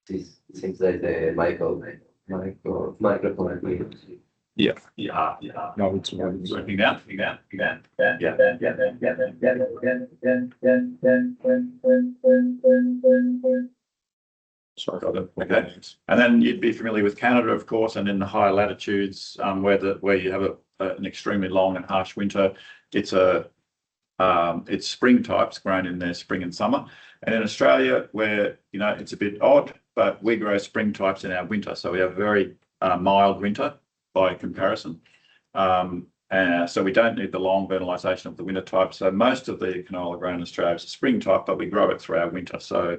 This seems like the microclimate. Yeah. No, it's Working down. sorry. Okay. And then you'd be familiar with Canada, of course, and in the higher latitudes where you have an extremely long and harsh winter, it's spring types grown in their spring and summer. And in Australia, where it's a bit odd, but we grow spring types in our winter, so we have a very mild winter by comparison. And so we don't need the long vernalisation of the winter type. So most of the canola grown in Australia is a spring type, but we grow it through our winter. So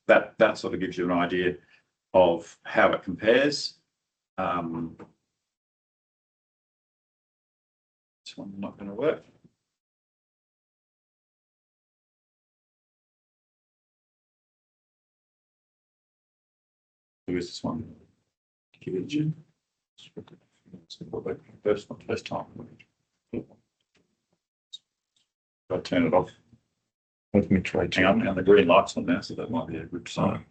that sort of gives you an idea of how it compares. This one's not going to work. Who is this one? Kirkegaard. First time. I'll turn it off. Let me try to. Hang on, and the green light's on now, so that might be a good sign.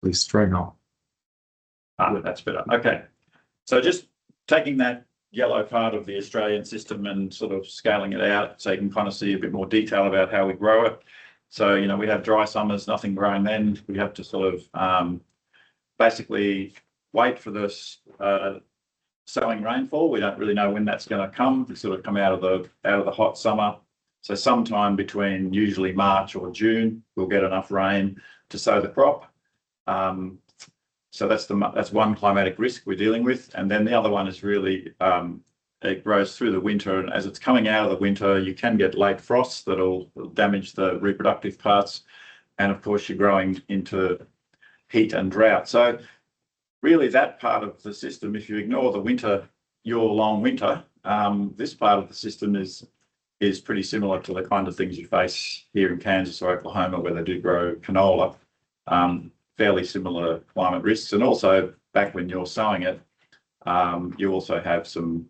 Please try now. That's better. Okay. So just taking that yellow part of the Australian system and sort of scaling it out so you can kind of see a bit more detail about how we grow it. So, we have dry summers, nothing growing then. We have to sort of basically wait for this sowing rainfall. We don't really know when that's going to come. We sort of come out of the hot summer. So sometime between usually March or June, we'll get enough rain to sow the crop. So that's one climatic risk we're dealing with. And then the other one is really it grows through the winter, and as it's coming out of the winter, you can get late frosts that'll damage the reproductive parts. And of course, you're growing into heat and drought. So really that part of the system, if you ignore the winter, your long winter, this part of the system is pretty similar to the kind of things you face here in Kansas or Oklahoma, where they do grow canola. Fairly similar climate risks, and also back when you're sowing it, you also have some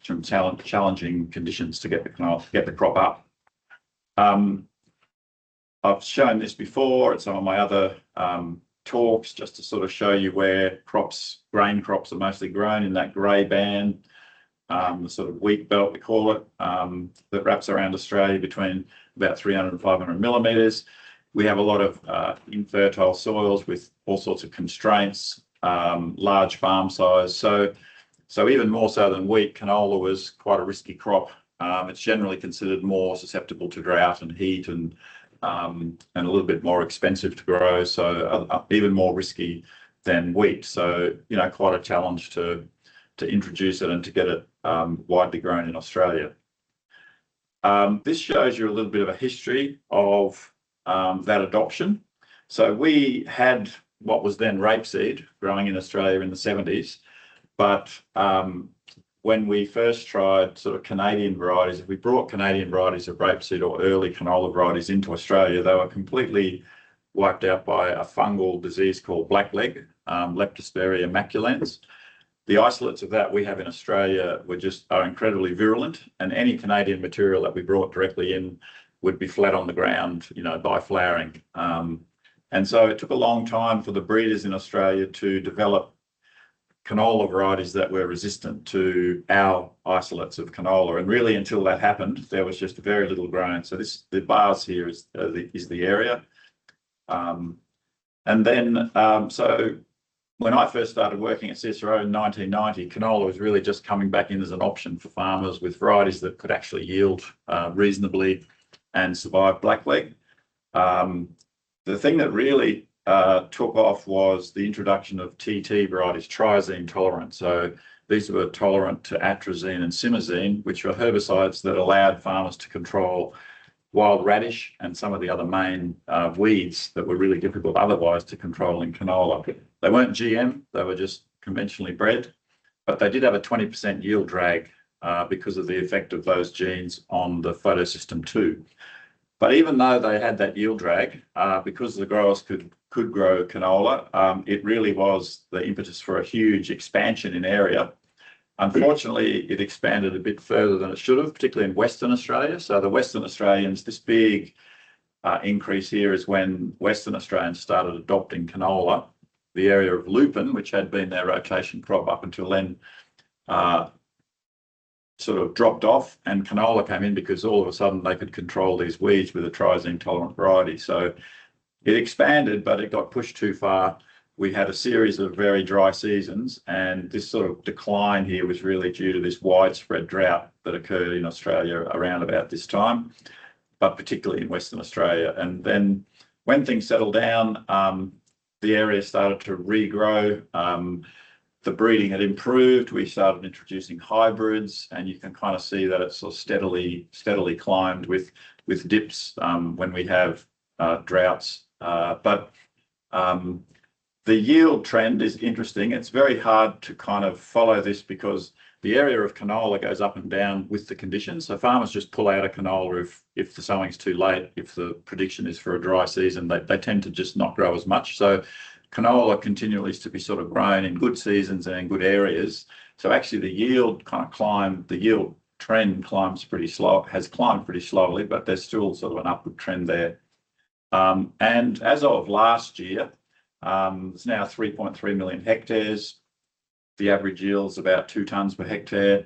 challenging conditions to get the crop up. I've shown this before at some of my other talks, just to sort of show you where grain crops are mostly grown in that grey band, the sort of wheat belt we call it, that wraps around Australia between about 300 and 500 millimetres. We have a lot of infertile soils with all sorts of constraints, large farm size. So even more so than wheat, canola was quite a risky crop. It's generally considered more susceptible to drought and heat, and a little bit more expensive to grow. So even more risky than wheat. So quite a challenge to introduce it and to get it widely grown in Australia. This shows you a little bit of a history of that adoption. So we had what was then rapeseed growing in Australia in the 70s, but when we first tried sort of Canadian varieties, if we brought Canadian varieties of rapeseed or early canola varieties into Australia, they were completely wiped out by a fungal disease called blackleg, Leptospira maculans. The isolates of that we have in Australia are incredibly virulent, and any Canadian material that we brought directly in would be flat on the ground, by flowering. And so it took a long time for the breeders in Australia to develop canola varieties that were resistant to our isolates of canola. And really, until that happened, there was just very little grown. So the bars here is the area. And then, so when I first started working at CSIRO in 1990, canola was really just coming back in as an option for farmers with varieties that could actually yield reasonably and survive blackleg. The thing that really took off was the introduction of TT varieties, triazine tolerant. So these were tolerant to atrazine and simazine, which were herbicides that allowed farmers to control wild radish and some of the other main weeds that were really difficult otherwise to control in canola. They weren't GM, they were just conventionally bred, but they did have a 20% yield drag because of the effect of those genes on the photosystem too. But even though they had that yield drag, because the growers could grow canola, it really was the impetus for a huge expansion in area. Unfortunately, it expanded a bit further than it should have, particularly in Western Australia. So the Western Australians, this big increase here is when Western Australians started adopting canola. The area of lupin, which had been their rotation crop up until then, sort of dropped off, and canola came in because all of a sudden they could control these weeds with a triazine tolerant variety. So it expanded, but it got pushed too far. We had a series of very dry seasons, and this sort of decline here was really due to this widespread drought that occurred in Australia around about this time, but particularly in Western Australia. And then when things settled down, the area started to regrow. The breeding had improved. We started introducing hybrids, and you can kind of see that it's sort of steadily climbed with dips when we have droughts. But the yield trend is interesting. It's very hard to kind of follow this because the area of canola goes up and down with the conditions. So farmers just pull out a canola if the sowing's too late. If the prediction is for a dry season, they tend to just not grow as much. So canola continues to be sort of grown in good seasons and in good areas. So actually the yield kind of climbed, the yield trend climbs pretty slow, has climbed pretty slowly, but there's still sort of an upward trend there. And as of last year, there's now 3.3 million hectares. The average yield's about 2 tonnes per hectare.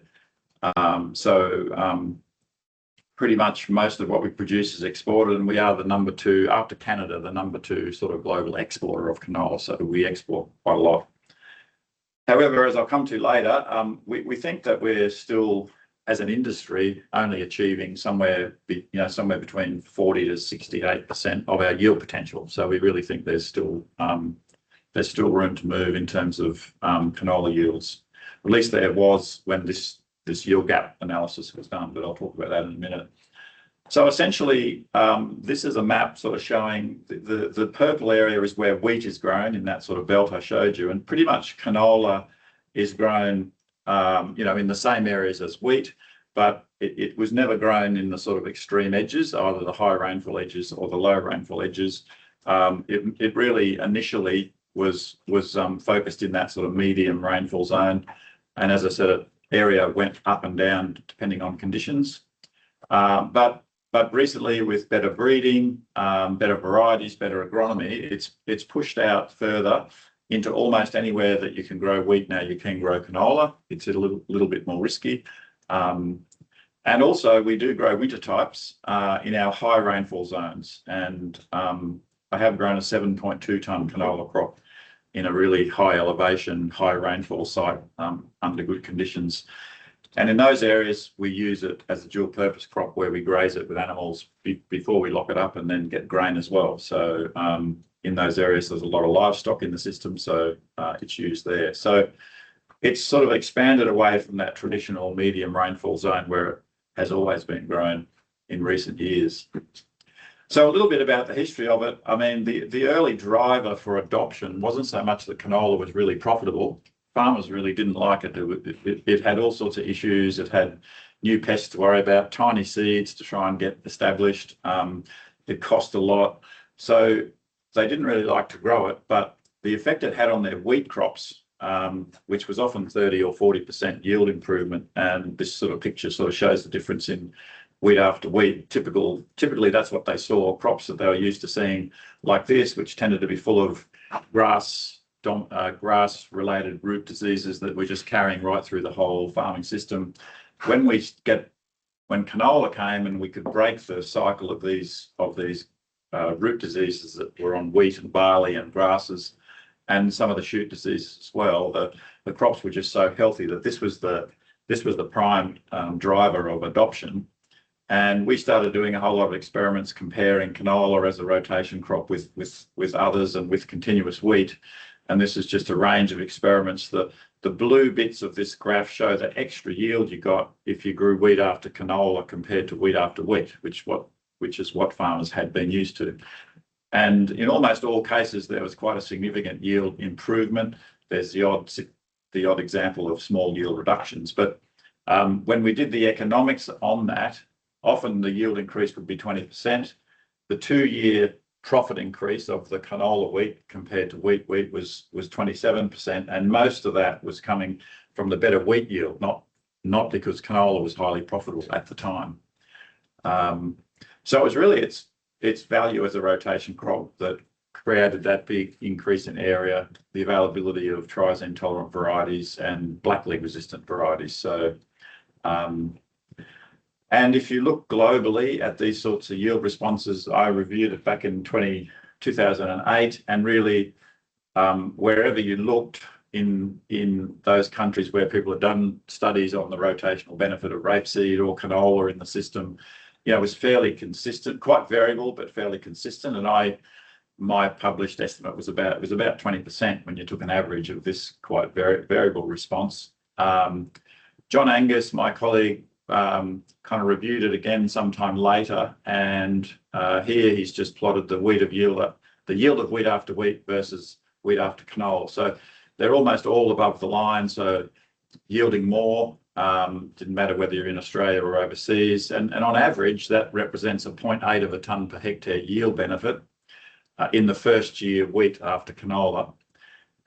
Pretty much most of what we produce is exported, and we are the number 2, after Canada, the number 2 sort of global exporter of canola. So we export quite a lot. However, as I'll come to later, we think that we're still, as an industry, only achieving somewhere between 40 to 68% of our yield potential. So we really think there's still room to move in terms of canola yields. At least there was when this yield gap analysis was done, but I'll talk about that in a minute. So essentially, this is a map sort of showing the purple area is where wheat is grown in that sort of belt I showed you, and pretty much canola is grown, in the same areas as wheat, but it was never grown in the sort of extreme edges, either the high rainfall edges or the low rainfall edges. It really initially was focused in that sort of medium rainfall zone, and as I said, area went up and down depending on conditions. But recently, with better breeding, better varieties, better agronomy, it's pushed out further into almost anywhere that you can grow wheat now. You can grow canola. It's a little bit more risky. And also, we do grow winter types in our high rainfall zones. And I have grown a 7.2 tonne canola crop in a really high elevation, high rainfall site under good conditions. And in those areas, we use it as a dual purpose crop where we graze it with animals before we lock it up and then get grain as well. So in those areas, there's a lot of livestock in the system, so it's used there. So it's sort of expanded away from that traditional medium rainfall zone where it has always been grown in recent years. So a little bit about the history of it. I mean, the early driver for adoption wasn't so much that canola was really profitable. Farmers really didn't like it. It had all sorts of issues. It had new pests to worry about, tiny seeds to try and get established. It cost a lot. So they didn't really like to grow it, but the effect it had on their wheat crops, which was often 30 or 40% yield improvement, and this sort of picture sort of shows the difference in wheat after wheat. Typically, that's what they saw, crops that they were used to seeing like this, which tended to be full of grass-related root diseases that we're just carrying right through the whole farming system. When canola came and we could break the cycle of these root diseases that were on wheat and barley and grasses, and some of the shoot diseases as well, the crops were just so healthy that this was the prime driver of adoption. And we started doing a whole lot of experiments comparing canola as a rotation crop with others and with continuous wheat. And this is just a range of experiments. The blue bits of this graph show the extra yield you got if you grew wheat after canola compared to wheat after wheat, which is what farmers had been used to. And in almost all cases, there was quite a significant yield improvement. There's the odd example of small yield reductions. But when we did the economics on that, often the yield increase would be 20%. The 2-year profit increase of the canola wheat compared to wheat was 27%, and most of that was coming from the better wheat yield, not because canola was highly profitable at the time. So it was really its value as a rotation crop that created that big increase in area, the availability of triazine tolerant varieties and blackleg resistant varieties. So, and if you look globally at these sorts of yield responses, I reviewed it back in 2008, and really wherever you looked in those countries where people have done studies on the rotational benefit of rapeseed or canola in the system, you know, it was fairly consistent, quite variable, but fairly consistent. And my published estimate was about 20% when you took an average of this quite variable response. John Angus, my colleague, kind of reviewed it again sometime later, and here he's just plotted the yield of wheat after wheat versus wheat after canola. So they're almost all above the line, so yielding more. Didn't matter whether you're in Australia or overseas, and on average that represents a 0.8 of a tonne per hectare yield benefit in the first year wheat after canola.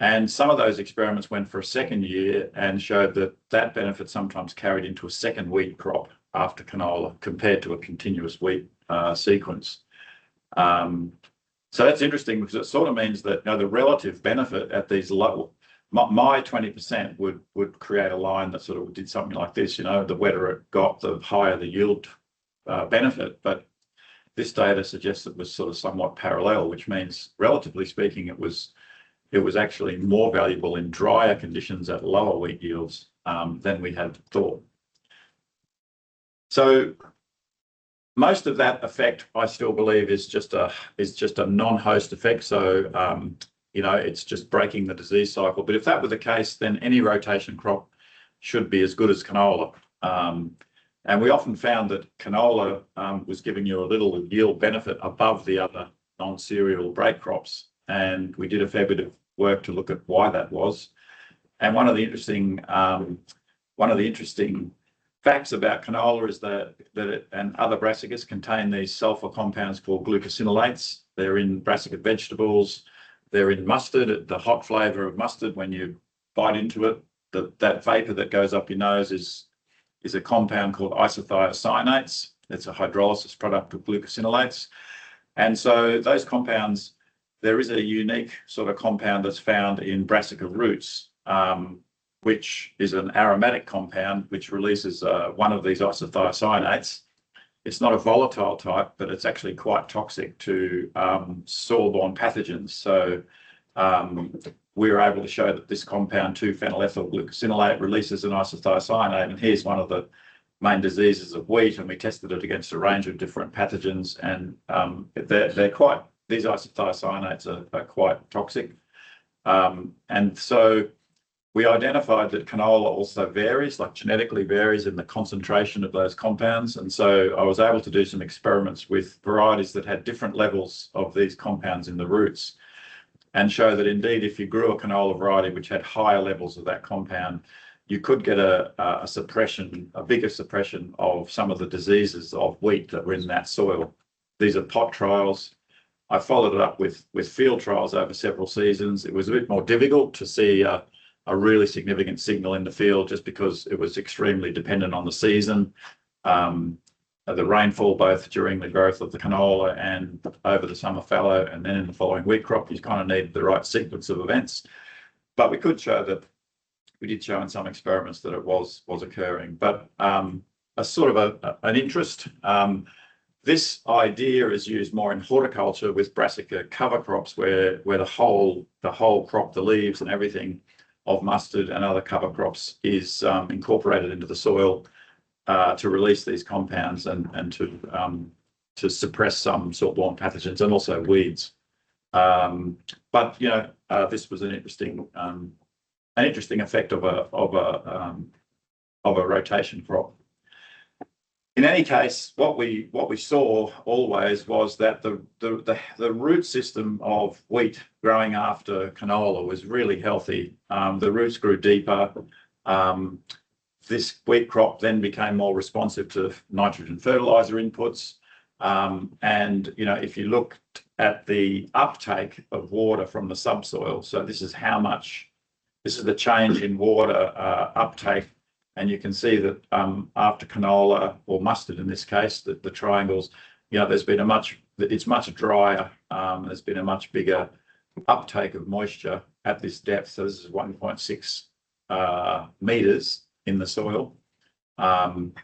And some of those experiments went for a second year and showed that benefit sometimes carried into a second wheat crop after canola compared to a continuous wheat sequence. So that's interesting because it sort of means that, you know, the relative benefit at these low, my 20% would create a line that sort of did something like this. You know, the wetter it got, the higher the yield benefit. But this data suggests it was sort of somewhat parallel, which means, relatively speaking, it was actually more valuable in drier conditions at lower wheat yields than we had thought. So most of that effect, I still believe, is just a non-host effect. So you know, it's just breaking the disease cycle. But if that were the case, then any rotation crop should be as good as canola. And we often found that canola was giving you a little yield benefit above the other non-cereal break crops. And we did a fair bit of work to look at why that was. And one of the interesting facts about canola is that it and other brassicas contain these sulfur compounds called glucosinolates. They're in brassica vegetables. They're in mustard. The hot flavour of mustard, when you bite into it, that vapour that goes up your nose is a compound called isothiocyanates. It's a hydrolysis product of glucosinolates. And so those compounds, there is a unique sort of compound that's found in brassica roots, which is an aromatic compound which releases one of these isothiocyanates. It's not a volatile type, but it's actually quite toxic to soil-borne pathogens. So we were able to show that this compound, 2-phenylethyl glucosinolate, releases an isothiocyanate, and here's one of the main diseases of wheat, and we tested it against a range of different pathogens, and these isothiocyanates are quite toxic. And so we identified that canola also varies, like genetically varies in the concentration of those compounds. And so I was able to do some experiments with varieties that had different levels of these compounds in the roots, and show that indeed, if you grew a canola variety which had higher levels of that compound, you could get a bigger suppression of some of the diseases of wheat that were in that soil. These are pot trials. I followed it up with field trials over several seasons. It was a bit more difficult to see a really significant signal in the field, just because it was extremely dependent on the season, the rainfall, both during the growth of the canola and over the summer fallow, and then in the following wheat crop. You kind of needed the right sequence of events. But we did show in some experiments that it was occurring. But a sort of an interest. This idea is used more in horticulture with brassica cover crops, where the whole crop, the leaves and everything of mustard and other cover crops, is incorporated into the soil to release these compounds and to suppress some soil-borne pathogens and also weeds. But you know, this was an interesting effect of a rotation crop. In any case, what we saw always was that the root system of wheat growing after canola was really healthy. The roots grew deeper. This wheat crop then became more responsive to nitrogen fertilizer inputs. And you know, if you looked at the uptake of water from the subsoil, so this is how much This is the change in water uptake. And you can see that after canola, or mustard in this case, the triangles, there's been it's much drier. There's been a much bigger uptake of moisture at this depth. So this is 1.6 meters in the soil, and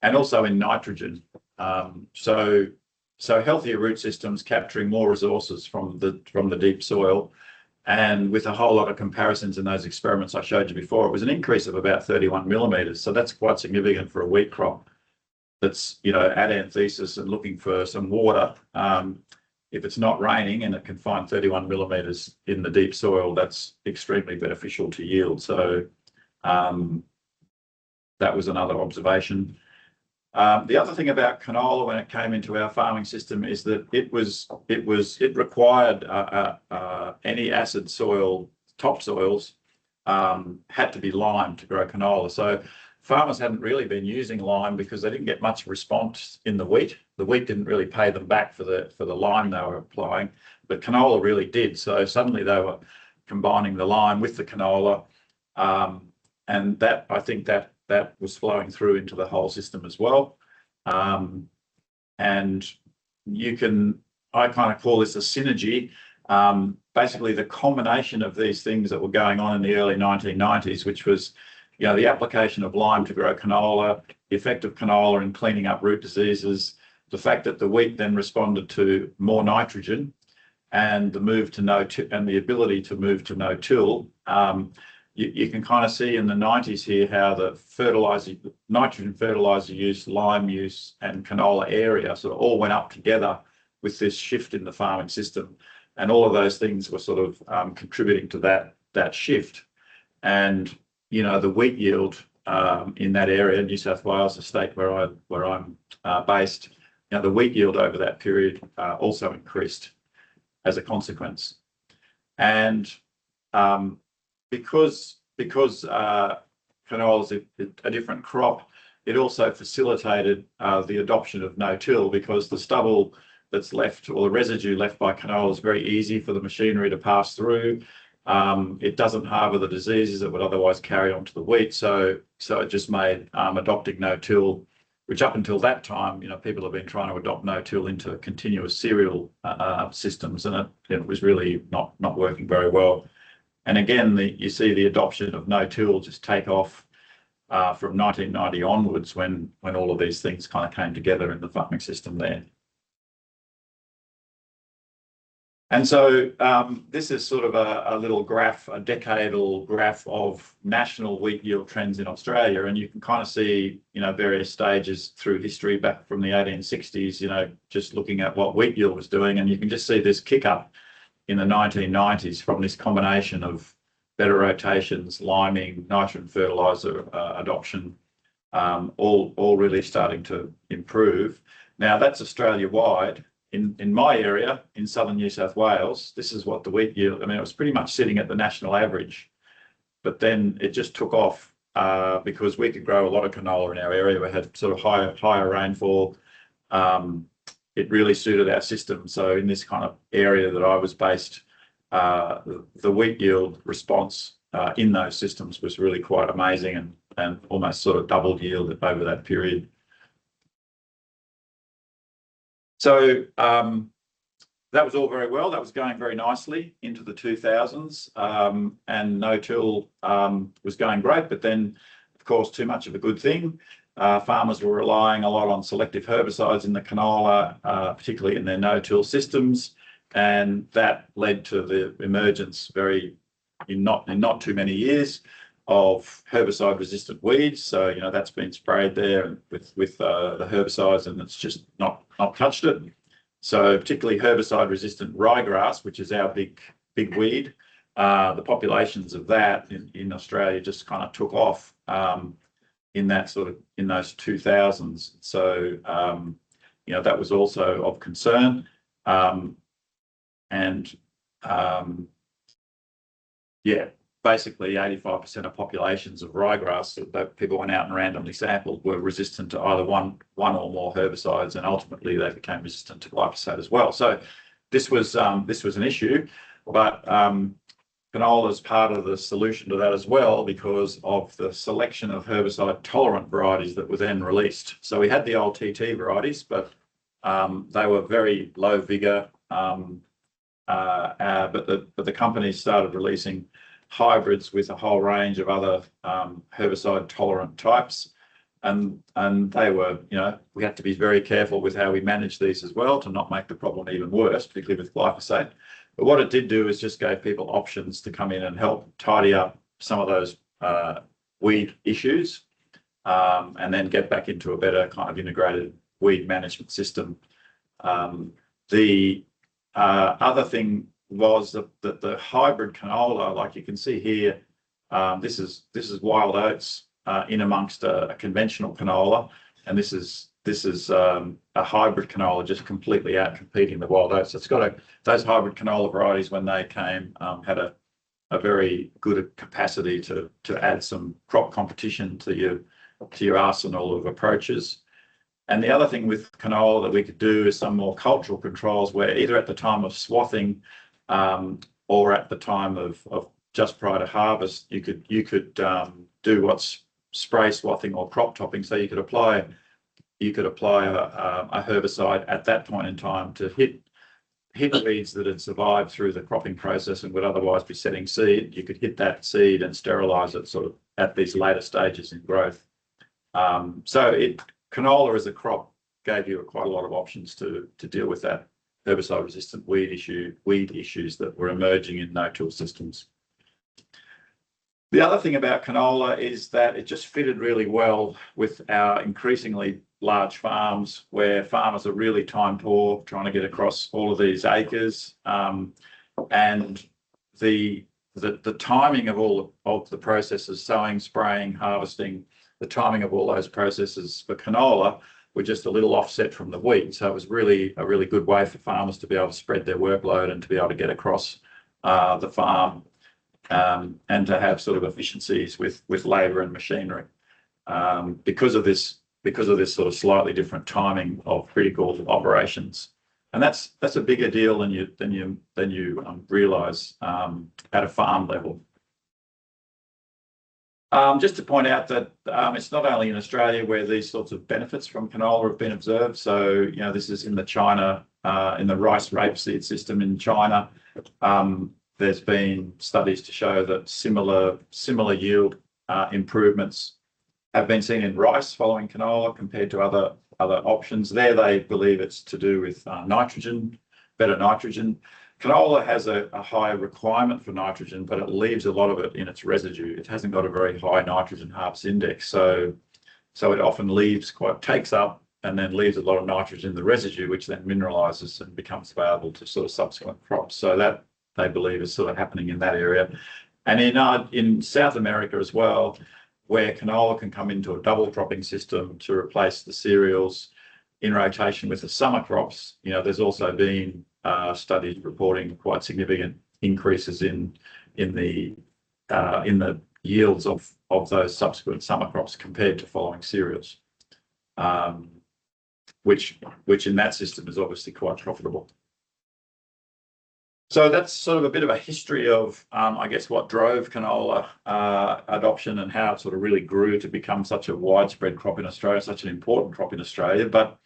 also in nitrogen. So healthier root systems capturing more resources from the deep soil. And with a whole lot of comparisons in those experiments I showed you before, it was an increase of about 31 millimeters. So that's quite significant for a wheat crop that's, at anthesis and looking for some water. If it's not raining and it can find 31 millimeters in the deep soil, that's extremely beneficial to yield. So that was another observation. The other thing about canola when it came into our farming system is that it required any acid soil, topsoils, had to be lime to grow canola. So farmers hadn't really been using lime because they didn't get much response in the wheat. The wheat didn't really pay them back for the lime they were applying, but canola really did. So suddenly they were combining the lime with the canola, and that, I think that was flowing through into the whole system as well. And I kind of call this a synergy. Basically the combination of these things that were going on in the early 1990s, which was, the application of lime to grow canola, the effect of canola in cleaning up root diseases, the fact that the wheat then responded to more nitrogen, and the move to and the ability to move to no-till. You can kind of see in the 90s here how the nitrogen fertilizer use, lime use, and canola area sort of all went up together with this shift in the farming system. And all of those things were sort of contributing to that shift. And, the wheat yield in that area, New South Wales, the state where I'm based, the wheat yield over that period also increased as a consequence. And because canola is a different crop, it also facilitated the adoption of no-till, because the stubble that's left, or the residue left by canola, is very easy for the machinery to pass through. It doesn't harbour the diseases that would otherwise carry on to the wheat. So it just made adopting no-till, which up until that time, people have been trying to adopt no-till into continuous cereal systems, and it was really not working very well. And again, you see the adoption of no-till just take off from 1990 onwards, when all of these things kind of came together in the farming system there. And so this is sort of a little graph, a decadal graph of national wheat yield trends in Australia. And you can kind of see, various stages through history back from the 1860s, just looking at what wheat yield was doing. And you can just see this kick up in the 1990s from this combination of better rotations, liming, nitrogen fertilizer adoption, all really starting to improve. Now that's Australia-wide. In my area, in southern New South Wales, this is what the wheat yield, it was pretty much sitting at the national average, but then it just took off because we could grow a lot of canola in our area. We had sort of higher rainfall. It really suited our system. So in this kind of area that I was based, the wheat yield response in those systems was really quite amazing, and almost sort of doubled yield over that period. So that was all very well. That was going very nicely into the 2000s, and no-till was going great. But then, of course, too much of a good thing. Farmers were relying a lot on selective herbicides in the canola, particularly in their no-till systems, and that led to the emergence in not too many years of herbicide-resistant weeds. So that's been sprayed there with the herbicides, and it's just not touched it. So particularly herbicide-resistant ryegrass, which is our big weed, the populations of that in Australia just kind of took off in those 2000s. So that was also of concern, basically 85% of populations of ryegrass that people went out and randomly sampled were resistant to either one or more herbicides, and ultimately they became resistant to glyphosate as well. So this was an issue, but canola is part of the solution to that as well, because of the selection of herbicide tolerant varieties that were then released. So we had the old TT varieties, but they were very low vigor. But the companies started releasing hybrids with a whole range of other herbicide tolerant types. And they were, we had to be very careful with how we manage these as well to not make the problem even worse, particularly with glyphosate. But what it did do is just gave people options to come in and help tidy up some of those weed issues, and then get back into a better kind of integrated weed management system. The other thing was that the hybrid canola, like you can see here, this is wild oats in amongst a conventional canola, and this is a hybrid canola just completely out competing the wild oats. It's got those hybrid canola varieties when they came had a very good capacity to add some crop competition to your arsenal of approaches. And the other thing with canola that we could do is some more cultural controls, where either at the time of swathing or at the time of just prior to harvest, you could do what's spray swathing or crop topping. So you could apply a herbicide at that point in time to hit weeds that had survived through the cropping process and would otherwise be setting seed. You could hit that seed and sterilize it sort of at these later stages in growth. Canola as a crop gave you quite a lot of options to deal with that herbicide-resistant weed issues that were emerging in no-till systems. The other thing about canola is that it just fitted really well with our increasingly large farms, where farmers are really time poor trying to get across all of these acres, and the timing of all of the processes, sowing, spraying, harvesting, the timing of all those processes for canola were just a little offset from the wheat. So it was really a really good way for farmers to be able to spread their workload and to be able to get across the farm, and to have sort of efficiencies with labour and machinery, because of this sort of slightly different timing of critical operations. And that's a bigger deal than you realise at a farm level. Just to point out that it's not only in Australia where these sorts of benefits from canola have been observed. So, this is in the rice rapeseed system in China. There's been studies to show that similar yield improvements have been seen in rice following canola compared to other options. There, they believe it's to do with nitrogen, better nitrogen. Canola has a high requirement for nitrogen, but it leaves a lot of it in its residue. It hasn't got a very high nitrogen harvest index, so it often takes up and then leaves a lot of nitrogen in the residue, which then mineralizes and becomes available to sort of subsequent crops. So that, they believe, is sort of happening in that area. And in South America as well, where canola can come into a double cropping system to replace the cereals in rotation with the summer crops, there's also been studies reporting quite significant increases in the yields of those subsequent summer crops compared to following cereals, which in that system is obviously quite profitable. So that's sort of a bit of a history of, I guess, what drove canola adoption and how it sort of really grew to become such a widespread crop in Australia, such an important crop in Australia. But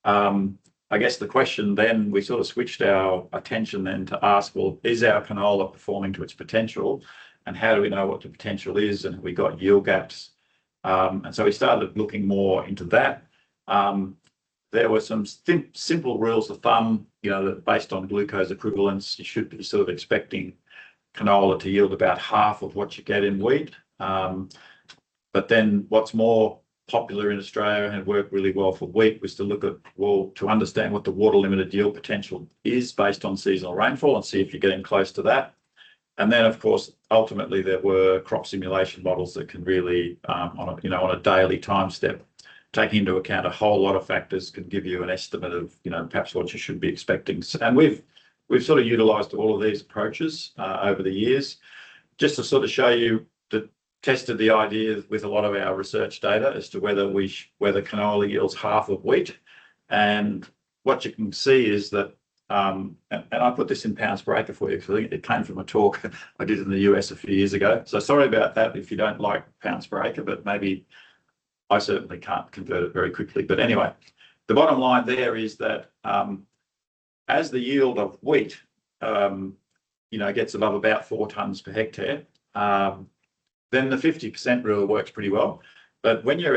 I guess the question then, we sort of switched our attention then to ask, well, is our canola performing to its potential? And how do we know what the potential is? And have we got yield gaps? And so we started looking more into that. There were some simple rules of thumb, that based on glucose equivalents, you should be sort of expecting canola to yield about half of what you get in wheat. But then what's more popular in Australia and worked really well for wheat was to look at, to understand what the water limited yield potential is based on seasonal rainfall and see if you're getting close to that. And then, of course, ultimately there were crop simulation models that can really, on a daily time step, taking into account a whole lot of factors, can give you an estimate of, perhaps what you should be expecting. And we've sort of utilised all of these approaches over the years, just to sort of show you that tested the idea with a lot of our research data as to whether canola yields half of wheat. And what you can see is that and I put this in pounds per acre for you because I think it came from a talk I did in the US a few years ago. So sorry about that if you don't like pounds per acre, but maybe I certainly can't convert it very quickly. But anyway, the bottom line there is that as the yield of wheat, gets above about 4 tonnes per hectare, then the 50% rule works pretty well. But when you're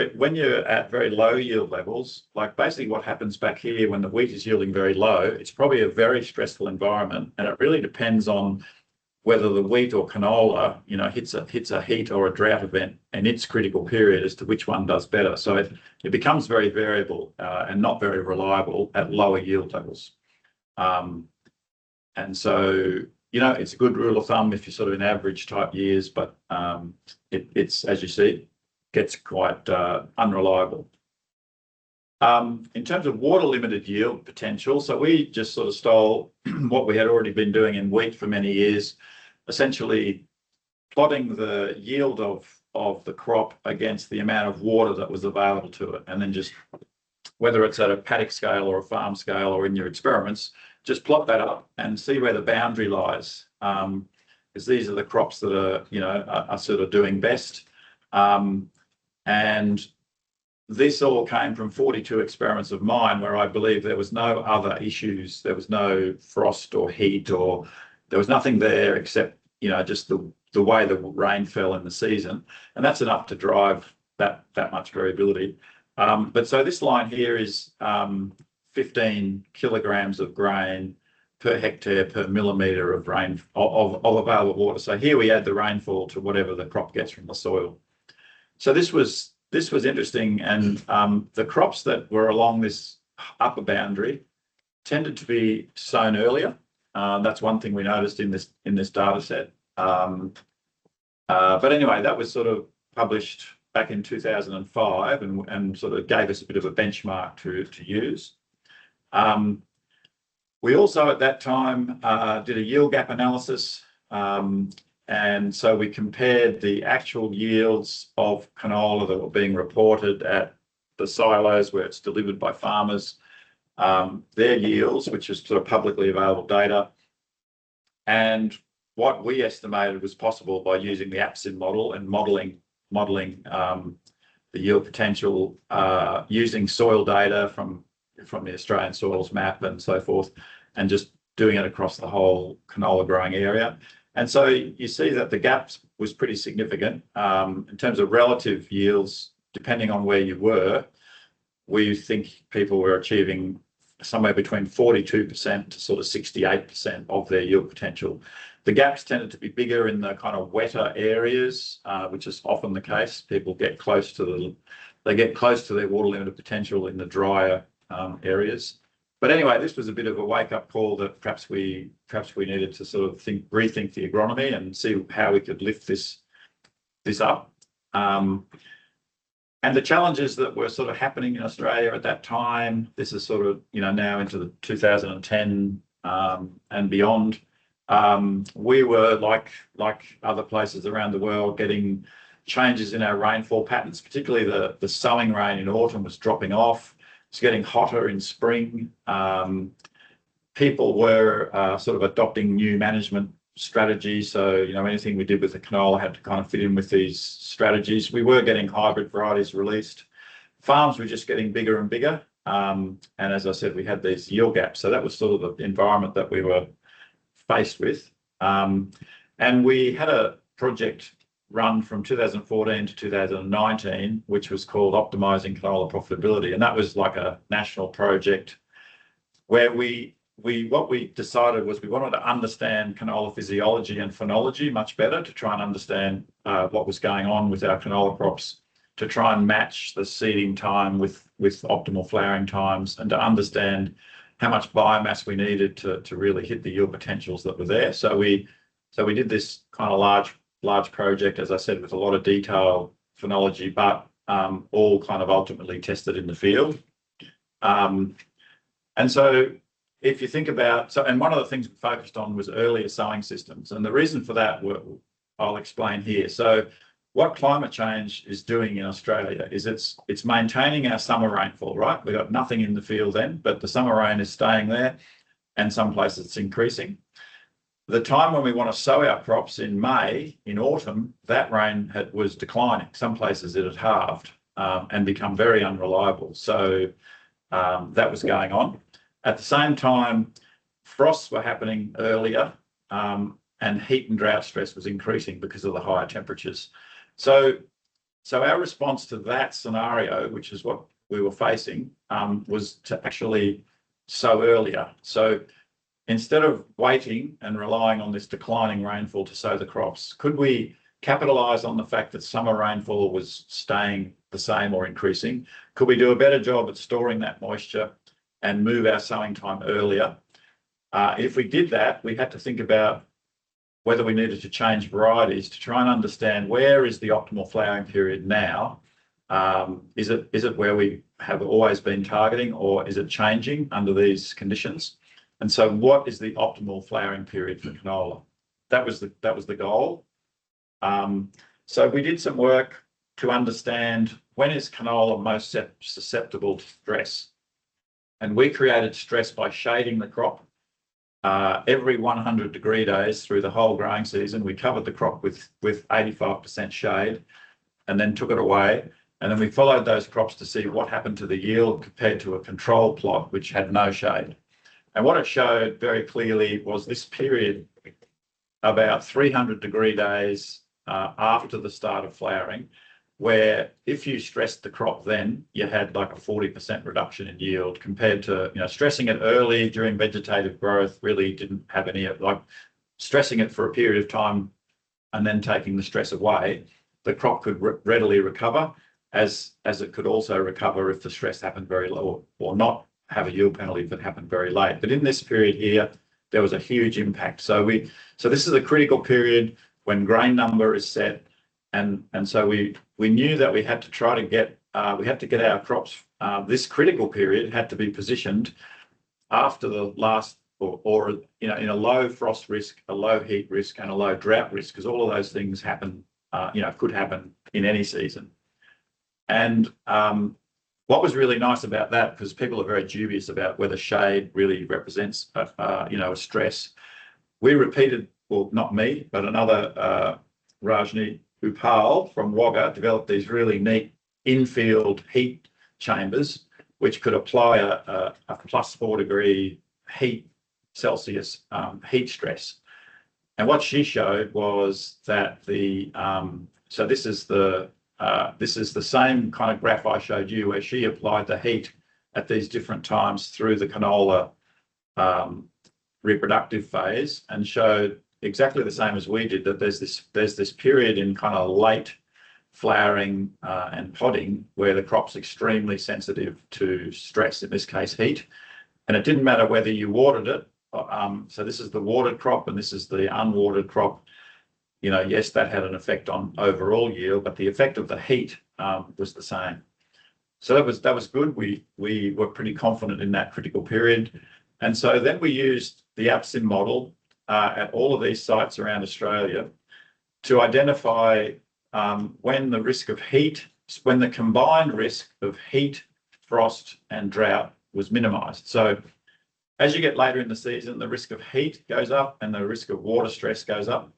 at very low yield levels, like basically what happens back here when the wheat is yielding very low, it's probably a very stressful environment, and it really depends on whether the wheat or canola, hits a heat or a drought event in its critical period as to which one does better. So it becomes very variable and not very reliable at lower yield levels. And so, it's a good rule of thumb if you're sort of in average type years, but it's, as you see, gets quite unreliable. In terms of water limited yield potential, so we just sort of stole what we had already been doing in wheat for many years, essentially plotting the yield of the crop against the amount of water that was available to it. And then just, whether it's at a paddock scale or a farm scale or in your experiments, just plot that up and see where the boundary lies. Because these are the crops that are sort of doing best. And this all came from 42 experiments of mine where I believe there was no other issues. There was no frost or heat, or there was nothing there except, just the way the rain fell in the season. And that's enough to drive that much variability. But so this line here is 15 kilograms of grain per hectare per millimetre of rain of available water. So here we add the rainfall to whatever the crop gets from the soil. So this was interesting, and the crops that were along this upper boundary tended to be sown earlier. That's one thing we noticed in this data set. But anyway, that was sort of published back in 2005 and sort of gave us a bit of a benchmark to use. We also at that time did a yield gap analysis. And so we compared the actual yields of canola that were being reported at the silos where it's delivered by farmers, their yields, which is sort of publicly available data, and what we estimated was possible by using the APSIM model and modelling the yield potential using soil data from the Australian Soils Map and so forth, and just doing it across the whole canola growing area. And so you see that the gap was pretty significant in terms of relative yields. Depending on where you were, we think people were achieving somewhere between 42% to sort of 68% of their yield potential. The gaps tended to be bigger in the kind of wetter areas, which is often the case. People get close to their water limited potential in the drier areas. But anyway, this was a bit of a wake-up call that perhaps we needed to sort of rethink the agronomy and see how we could lift this up. And the challenges that were sort of happening in Australia at that time, this is sort of now into the 2010 and beyond. We were like other places around the world getting changes in our rainfall patterns, particularly the sowing rain in autumn was dropping off. It's getting hotter in spring. People were sort of adopting new management strategies. So, anything we did with the canola had to kind of fit in with these strategies. We were getting hybrid varieties released. Farms were just getting bigger and bigger. And as I said, we had these yield gaps. So that was sort of the environment that we were faced with. And we had a project run from 2014 to 2019, which was called Optimising Canola Profitability. And that was like a national project where what we decided was we wanted to understand canola physiology and phenology much better, to try and understand what was going on with our canola crops, to try and match the seeding time with optimal flowering times, and to understand how much biomass we needed to really hit the yield potentials that were there. So we did this kind of large project, as I said, with a lot of detailed phenology, but all kind of ultimately tested in the field. And so if you think about, and one of the things we focused on was earlier sowing systems. And the reason for that, I'll explain here. So what climate change is doing in Australia is it's maintaining our summer rainfall, right? We've got nothing in the field then, but the summer rain is staying there. and some places it's increasing. The time when we want to sow our crops in May, in autumn, that rain was declining. Some places it had halved and become very unreliable. So that was going on. At the same time, frosts were happening earlier, and heat and drought stress was increasing because of the higher temperatures. So our response to that scenario, which is what we were facing, was to actually sow earlier. So instead of waiting and relying on this declining rainfall to sow the crops, could we capitalise on the fact that summer rainfall was staying the same or increasing? Could we do a better job at storing that moisture and move our sowing time earlier? If we did that, we had to think about whether we needed to change varieties to try and understand where is the optimal flowering period now. Is it where we have always been targeting, or is it changing under these conditions? And so what is the optimal flowering period for canola? That was the goal. So we did some work to understand when is canola most susceptible to stress. And we created stress by shading the crop. Every 100 degree days through the whole growing season, we covered the crop with 85% shade and then took it away. And then we followed those crops to see what happened to the yield compared to a control plot, which had no shade. And what it showed very clearly was this period, about 300 degree days after the start of flowering, where if you stressed the crop then, you had like a 40% reduction in yield compared to, stressing it early during vegetative growth really didn't have any, like stressing it for a period of time and then taking the stress away, the crop could readily recover, as it could also recover if the stress happened very low, or not have a yield penalty if it happened very late. But in this period here, there was a huge impact. So this is a critical period when grain number is set. And so we knew that we had to try to get our crops. This critical period had to be positioned after the last, or in a low frost risk, a low heat risk, and a low drought risk, because all of those things happen, could happen in any season. And what was really nice about that, because people are very dubious about whether shade really represents a stress, we repeated, well, not me, but another Rajni Upal from Wagga developed these really neat infield heat chambers, which could apply a +4 degree Celsius heat stress. And what she showed was that so this is the same kind of graph I showed you, where she applied the heat at these different times through the canola reproductive phase, and showed exactly the same as we did, that there's this period in kind of late flowering and podding where the crop's extremely sensitive to stress, in this case heat, and it didn't matter whether you watered it. So this is the watered crop and this is the unwatered crop. Yes, that had an effect on overall yield, but the effect of the heat was the same. So that was good. We were pretty confident in that critical period, and so then we used the APSIM model at all of these sites around Australia to identify when the combined risk of heat, frost, and drought was minimised. So as you get later in the season, the risk of heat goes up and the risk of water stress goes up.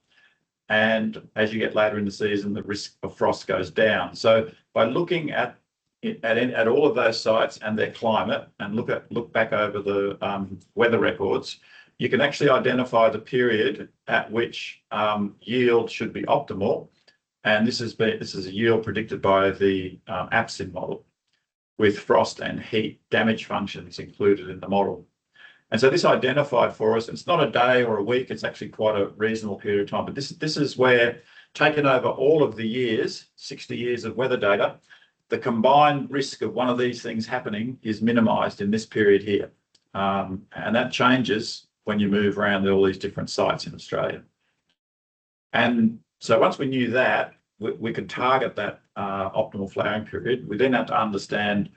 And as you get later in the season, the risk of frost goes down. So by looking at all of those sites and their climate, and look back over the weather records, you can actually identify the period at which yield should be optimal. And this is a yield predicted by the APSIM model, with frost and heat damage functions included in the model. And so this identified for us, it's not a day or a week, it's actually quite a reasonable period of time, but this is where, taken over all of the years, 60 years of weather data, the combined risk of one of these things happening is minimised in this period here. And that changes when you move around all these different sites in Australia. And so once we knew that, we could target that optimal flowering period. We then had to understand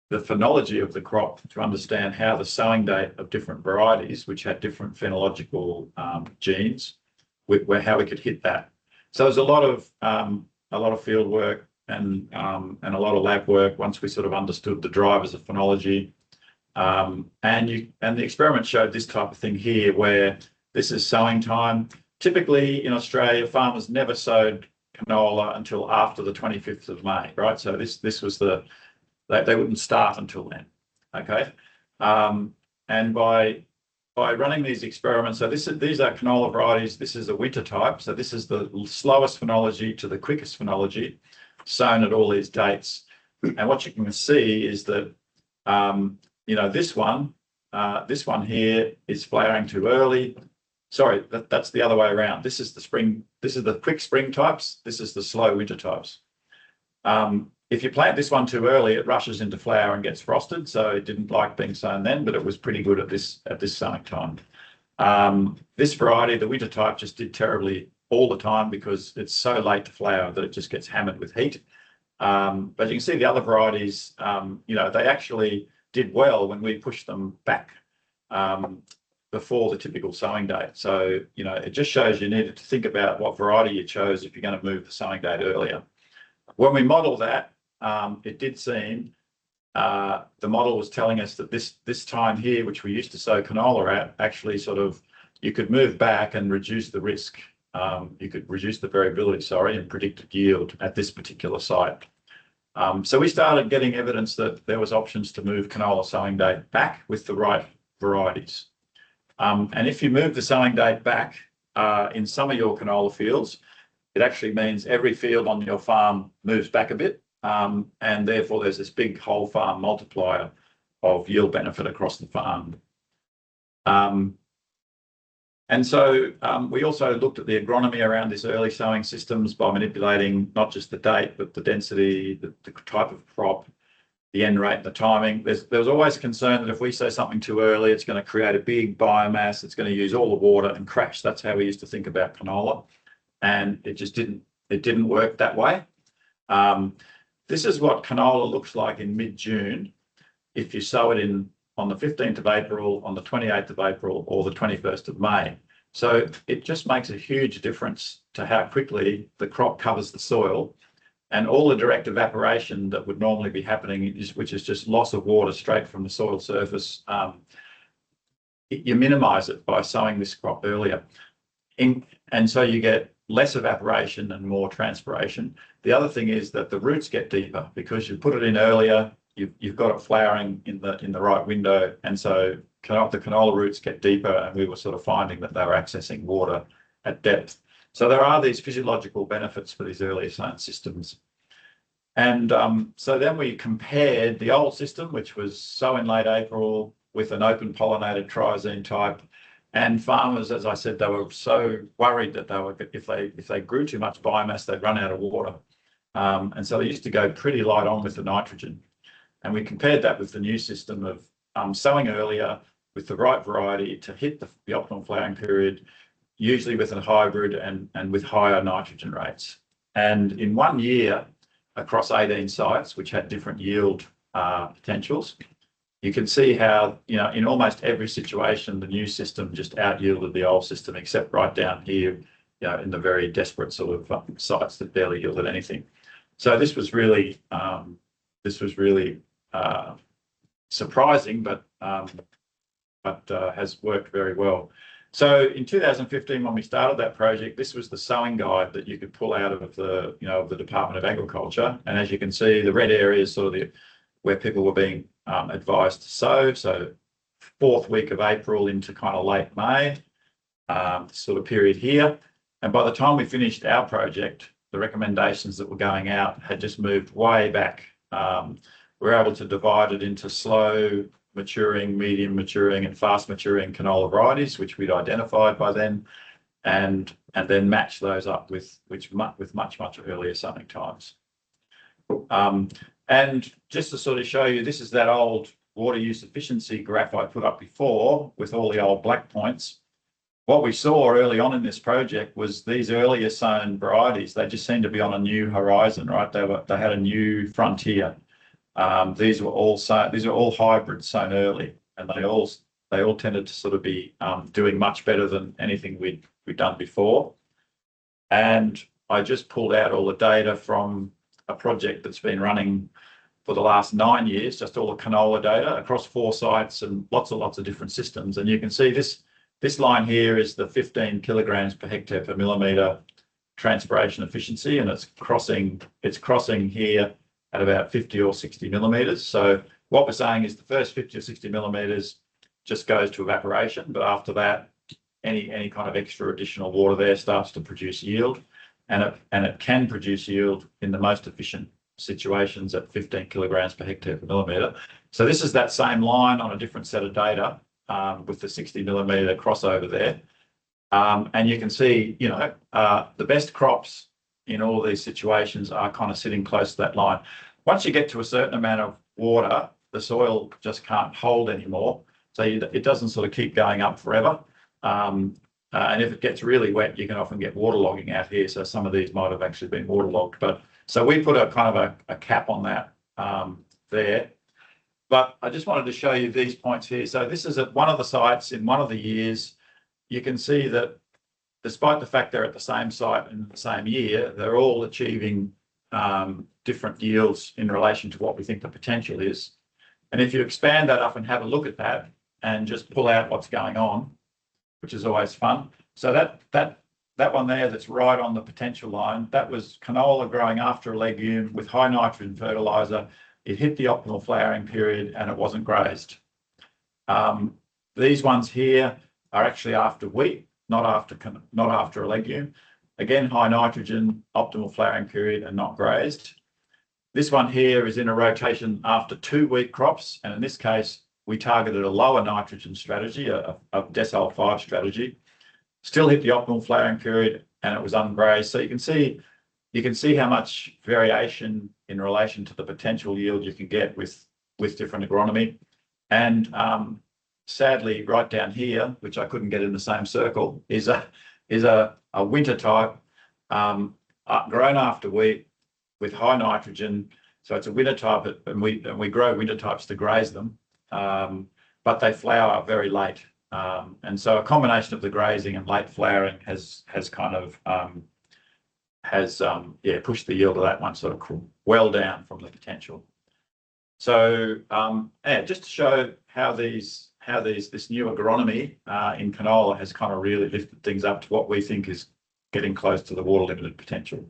the phenology of the crop to understand how the sowing date of different varieties, which had different phenological genes, how we could hit that. So there's a lot of field work and a lot of lab work once we sort of understood the drivers of phenology. And the experiment showed this type of thing here, where this is sowing time. Typically in Australia, farmers never sowed canola until after the 25th of May, right? So this was they wouldn't start until then. Okay. And by running these experiments, so these are canola varieties. This is a winter type. So this is the slowest phenology to the quickest phenology, sown at all these dates. And what you can see is that, this one here is flowering too early. Sorry, that's the other way around. This is the spring. This is the quick spring types. This is the slow winter types. If you plant this one too early, it rushes into flower and gets frosted. So it didn't like being sown then, but it was pretty good at this sowing time. This variety, the winter type, just did terribly all the time because it's so late to flower that it just gets hammered with heat. But you can see the other varieties, they actually did well when we pushed them back before the typical sowing date. So, it just shows you needed to think about what variety you chose if you're going to move the sowing date earlier. When we model that, it did seem the model was telling us that this time here, which we used to sow canola at, actually you could move back and reduce the risk. You could reduce the variability, and predicted yield at this particular site. So we started getting evidence that there was options to move canola sowing date back with the right varieties. And if you move the sowing date back in some of your canola fields, it actually means every field on your farm moves back a bit. And therefore there's this big whole farm multiplier of yield benefit across the farm. And so we also looked at the agronomy around this early sowing systems by manipulating not just the date, but the density, the type of crop, the end rate, the timing. There was always concern that if we sow something too early, it's going to create a big biomass. It's going to use all the water and crash. That's how we used to think about canola. And it just didn't work that way. This is what canola looks like in mid-June if you sow it on the 15th of April, on the 28th of April, or the 21st of May. So it just makes a huge difference to how quickly the crop covers the soil, and all the direct evaporation that would normally be happening, which is just loss of water straight from the soil surface. You minimize it by sowing this crop earlier. And so you get less evaporation and more transpiration. The other thing is that the roots get deeper because you put it in earlier. You've got it flowering in the right window, and so the canola roots get deeper, and we were finding that they were accessing water at depth. So there are these physiological benefits for these earlier sown systems. And so then we compared the old system, which was sow in late April with an open pollinated triazine type. And farmers, as I said, they were so worried that if they grew too much biomass, they'd run out of water. And so they used to go pretty light on with the nitrogen. And we compared that with the new system of sowing earlier with the right variety to hit the optimal flowering period, usually with a hybrid and with higher nitrogen rates. And in 1 year, across 18 sites, which had different yield potentials, you can see how, in almost every situation, the new system just out-yielded the old system, except right down here, in the very desperate sites that barely yielded anything. So this was really surprising, but has worked very well. So in 2015, when we started that project, this was the sowing guide that you could pull out of the Department of Agriculture. And as you can see, the red area is where people were being advised to sow. So 4th week of April into kind of late May, period here. And by the time we finished our project, the recommendations that were going out had just moved way back. We were able to divide it into slow maturing, medium maturing, and fast maturing canola varieties, which we'd identified by then, and then match those up with much earlier sowing times. And just to show you, this is that old water use efficiency graph I put up before with all the old black points. What we saw early on in this project was these earlier sown varieties, they just seemed to be on a new horizon, right? They had a new frontier. These were all hybrids sown early, and they all tended to be doing much better than anything we'd done before. And I just pulled out all the data from a project that's been running for the last 9 years, just all the canola data across 4 sites and lots of different systems. And you can see this line here is the 15 kilograms per hectare per millimetre transpiration efficiency, and it's crossing here at about 50 or 60 millimetres. So what we're saying is the first 50 or 60 millimetres just goes to evaporation, but after that, any kind of extra additional water there starts to produce yield, and it can produce yield in the most efficient situations at 15 kilograms per hectare per millimetre. So this is that same line on a different set of data with the 60 millimetre crossover there. And you can see, the best crops in all of these situations are kind of sitting close to that line. Once you get to a certain amount of water, the soil just can't hold anymore. So it doesn't sort of keep going up forever. And if it gets really wet, you can often get waterlogging out here. So some of these might have actually been waterlogged. So we put a kind of a cap on that there. But I just wanted to show you these points here. So this is at one of the sites in one of the years. You can see that despite the fact they're at the same site in the same year, they're all achieving different yields in relation to what we think the potential is. And if you expand that up and have a look at that and just pull out what's going on, which is always fun. So that one there that's right on the potential line, that was canola growing after a legume with high nitrogen fertiliser. It hit the optimal flowering period and it wasn't grazed. These ones here are actually after wheat, not after a legume. Again, high nitrogen, optimal flowering period and not grazed. This one here is in a rotation after 2 wheat crops, and in this case, we targeted a lower nitrogen strategy, a decile 5 strategy. Still hit the optimal flowering period and it was ungrazed. So you can see how much variation in relation to the potential yield you can get with different agronomy. And sadly, right down here, which I couldn't get in the same circle, is a winter type grown after wheat with high nitrogen. So it's a winter type, and we grow winter types to graze them, but they flower very late. And so a combination of the grazing and late flowering has kind of pushed the yield of that one sort of well down from the potential. So just to show how this new agronomy in canola has kind of really lifted things up to what we think is getting close to the water limited potential.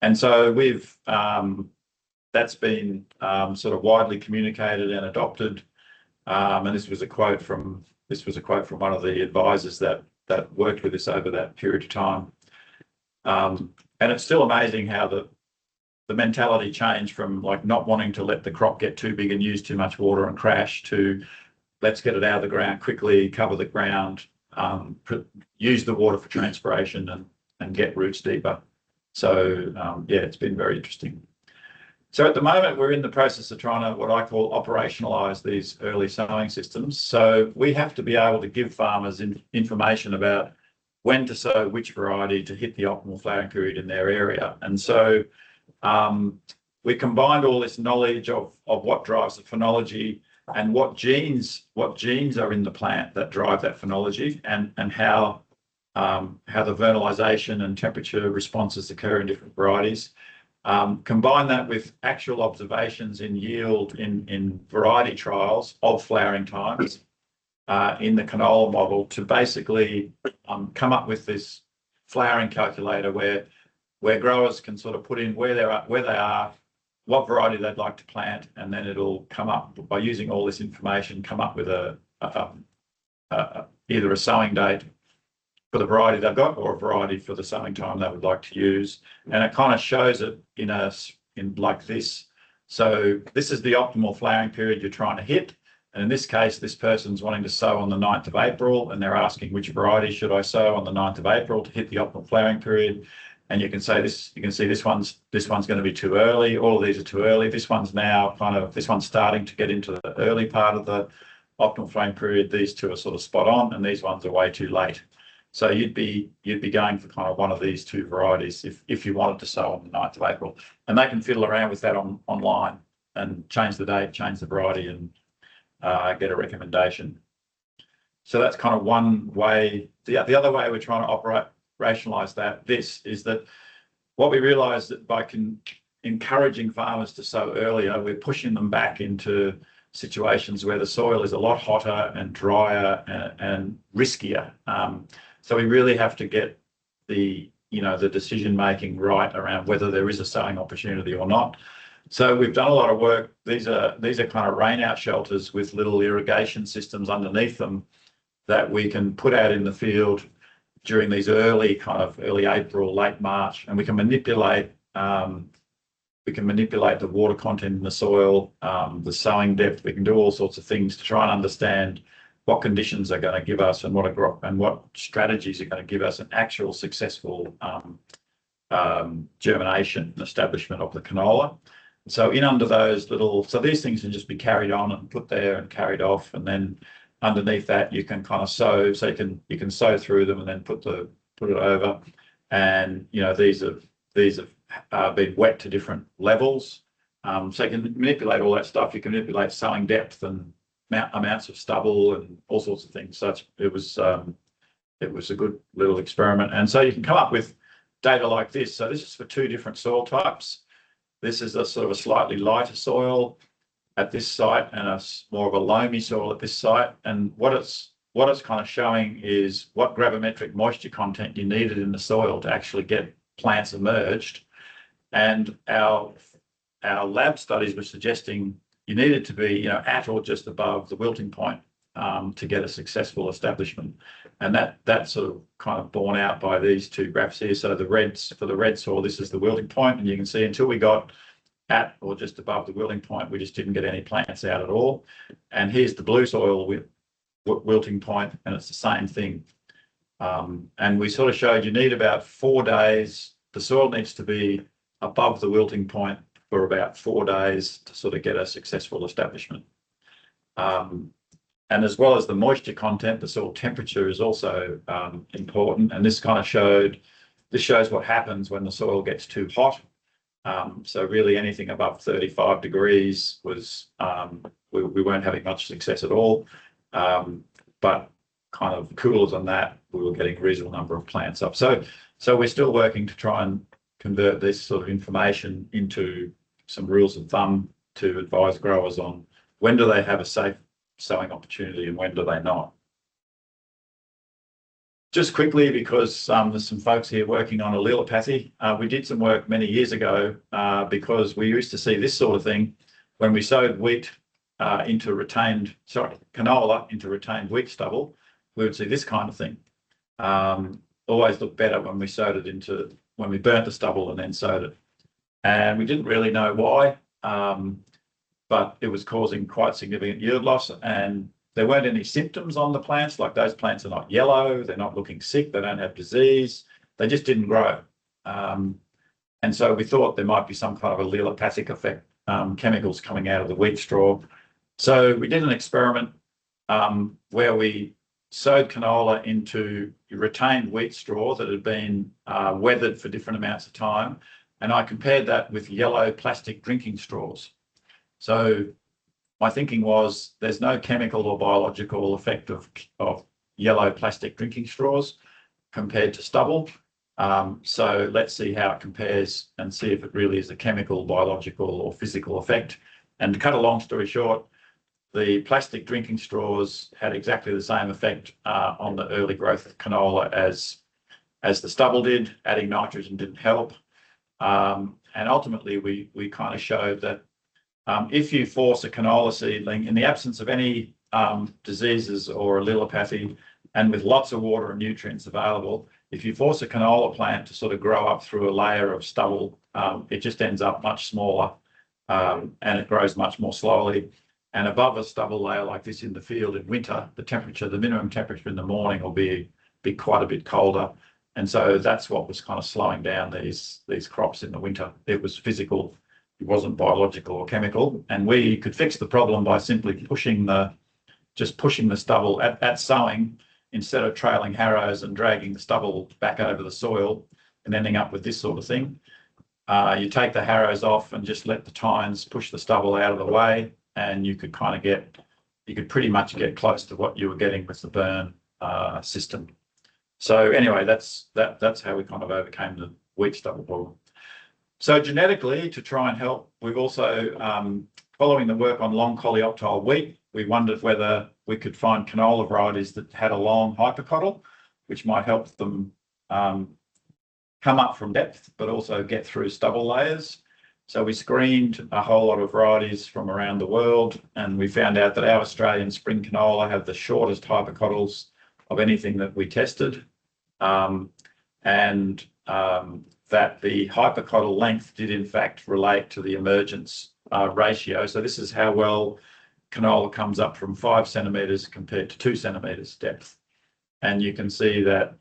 And so that's been sort of widely communicated and adopted. And this was a quote from one of the advisors that worked with us over that period of time. And it's still amazing how the mentality changed from like not wanting to let the crop get too big and use too much water and crash to let's get it out of the ground quickly, cover the ground, use the water for transpiration and get roots deeper. So it's been very interesting. So at the moment, we're in the process of trying to, what I call, operationalise these early sowing systems. So we have to be able to give farmers information about when to sow which variety to hit the optimal flowering period in their area. And so we combined all this knowledge of what drives the phenology and what genes are in the plant that drive that phenology, and how the vernalisation and temperature responses occur in different varieties. Combine that with actual observations in yield in variety trials of flowering times in the canola model to basically come up with this flowering calculator where growers can sort of put in where they are, what variety they'd like to plant, and then it'll come up by using all this information, come up with either a sowing date for the variety they've got or a variety for the sowing time they would like to use. And it kind of shows it in like this. So this is the optimal flowering period you're trying to hit. And in this case, this person's wanting to sow on the 9th of April, and they're asking which variety should I sow on the 9th of April to hit the optimal flowering period. And you can see this one's going to be too early. All of these are too early. This one's starting to get into the early part of the optimal flowering period. These two are sort of spot on, and these ones are way too late. So you'd be going for kind of one of these two varieties if you wanted to sow on the 9th of April. And they can fiddle around with that online and change the date, change the variety, and get a recommendation. So that's kind of one way. The other way we're trying to operationalise this is that what we realised that by encouraging farmers to sow earlier, we're pushing them back into situations where the soil is a lot hotter and drier and riskier. So we really have to get the decision making right around whether there is a sowing opportunity or not. So we've done a lot of work. These are kind of rain out shelters with little irrigation systems underneath them that we can put out in the field during these early April, late March, and we can manipulate the water content in the soil, the sowing depth. We can do all sorts of things to try and understand what conditions are going to give us and what strategies are going to give us an actual successful germination and establishment of the canola. So in under those little, so these things can just be carried on and put there and carried off, and then underneath that you can kind of sow. So you can sow through them and then put it over. And these have been wet to different levels. So you can manipulate all that stuff. You can manipulate sowing depth and amounts of stubble and all sorts of things. So it was a good little experiment. And so you can come up with data like this. So this is for 2 different soil types. This is a sort of a slightly lighter soil at this site and a more of a loamy soil at this site. And what it's kind of showing is what gravimetric moisture content you needed in the soil to actually get plants emerged. And our lab studies were suggesting you needed to be at or just above the wilting point to get a successful establishment. And that's sort of kind of borne out by these 2 graphs here. So for the red soil, this is the wilting point, and you can see until we got at or just above the wilting point, we just didn't get any plants out at all. And here's the blue soil with wilting point, and it's the same thing. And we sort of showed you need about 4 days. The soil needs to be above the wilting point for about 4 days to sort of get a successful establishment. And as well as the moisture content, the soil temperature is also important. And this shows what happens when the soil gets too hot. So really anything above 35 degrees was, we weren't having much success at all. But kind of cooler than that, we were getting a reasonable number of plants up. So we're still working to try and convert this sort of information into some rules of thumb to advise growers on when do they have a safe sowing opportunity and when do they not. Just quickly, because there's some folks here working on allelopathy. We did some work many years ago because we used to see this sort of thing when we sowed canola into retained wheat stubble. We would see this kind of thing. Always looked better when we when we burnt the stubble and then sowed it. And we didn't really know why, but it was causing quite significant yield loss, and there weren't any symptoms on the plants. Like those plants are not yellow, they're not looking sick, they don't have disease, they just didn't grow. And so we thought there might be some kind of allelopathic effect, chemicals coming out of the wheat straw. So we did an experiment where we sowed canola into retained wheat straw that had been weathered for different amounts of time, and I compared that with yellow plastic drinking straws. So my thinking was there's no chemical or biological effect of yellow plastic drinking straws compared to stubble. So let's see how it compares and see if it really is a chemical, biological or physical effect. And to cut a long story short, the plastic drinking straws had exactly the same effect on the early growth of canola as the stubble did. Adding nitrogen didn't help. And ultimately, we kind of showed that if you force a canola seedling in the absence of any diseases or allelopathy and with lots of water and nutrients available, if you force a canola plant to sort of grow up through a layer of stubble, it just ends up much smaller and it grows much more slowly. And above a stubble layer like this in the field in winter, the minimum temperature in the morning will be quite a bit colder. And so that's what was kind of slowing down these crops in the winter. It was physical. It wasn't biological or chemical, and we could fix the problem by simply pushing the stubble at sowing instead of trailing harrows and dragging the stubble back over the soil and ending up with this sort of thing. You take the harrows off and just let the tines push the stubble out of the way, and you could pretty much get close to what you were getting with the burn system. So anyway, that's how we kind of overcame the wheat stubble problem. So genetically, to try and help, we've also, following the work on long coleoptile wheat, we wondered whether we could find canola varieties that had a long hypocotyl, which might help them come up from depth, but also get through stubble layers. So we screened a whole lot of varieties from around the world, and we found out that our Australian spring canola have the shortest hypocotyls of anything that we tested, and that the hypocotyl length did in fact relate to the emergence ratio. So this is how well canola comes up from 5 centimetres compared to 2 centimetres depth. And you can see that,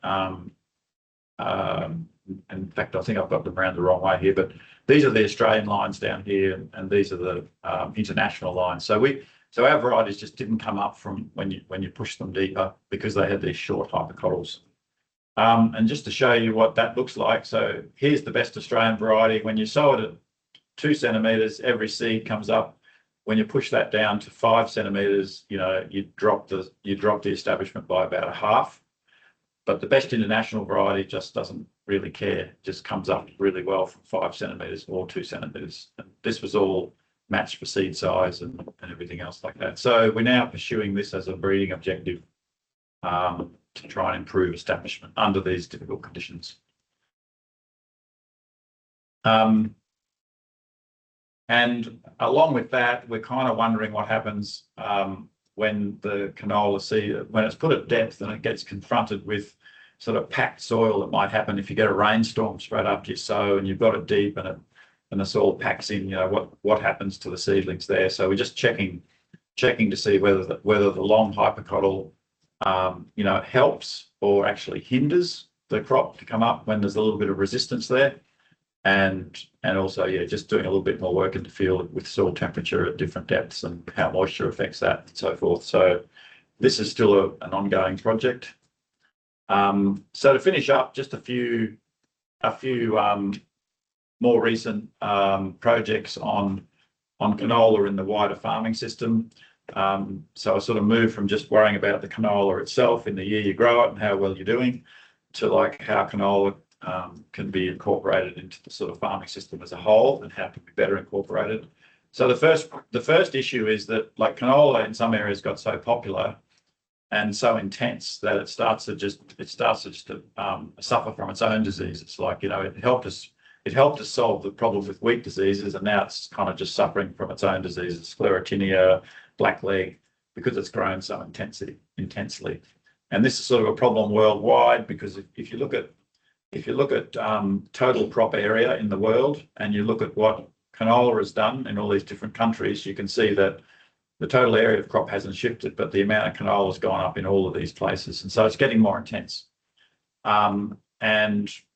in fact, I think I've got them around the wrong way here, but these are the Australian lines down here, and these are the international lines. So our varieties just didn't come up from when you push them deeper because they had these short hypocotyls. And just to show you what that looks like, so here's the best Australian variety. When you sow it at 2 centimetres, every seed comes up. When you push that down to 5 centimetres, you drop the establishment by about a half. But the best international variety just doesn't really care, just comes up really well from 5 centimetres or 2 centimetres. And this was all matched for seed size and everything else like that. So we're now pursuing this as a breeding objective to try and improve establishment under these difficult conditions. And along with that, we're kind of wondering what happens when the canola seed, when it's put at depth and it gets confronted with sort of packed soil that might happen if you get a rainstorm straight after you sow and you've got it deep and the soil packs in, what happens to the seedlings there. So we're just checking to see whether the long hypocotyl helps or actually hinders the crop to come up when there's a little bit of resistance there. And also, just doing a little bit more work in the field with soil temperature at different depths and how moisture affects that and so forth. So this is still an ongoing project. So to finish up, just a few more recent projects on canola in the wider farming system. So I sort of moved from just worrying about the canola itself in the year you grow it and how well you're doing to like how canola can be incorporated into the sort of farming system as a whole and how it can be better incorporated. So the first issue is that like canola in some areas got so popular and so intense that it starts to just suffer from its own disease. It's like, it helped us solve the problem with wheat diseases, and now it's kind of just suffering from its own diseases, sclerotinia, blackleg, because it's grown so intensely. And this is sort of a problem worldwide, because if you look at total crop area in the world and you look at what canola has done in all these different countries, you can see that the total area of crop hasn't shifted, but the amount of canola has gone up in all of these places. And so it's getting more intense. And,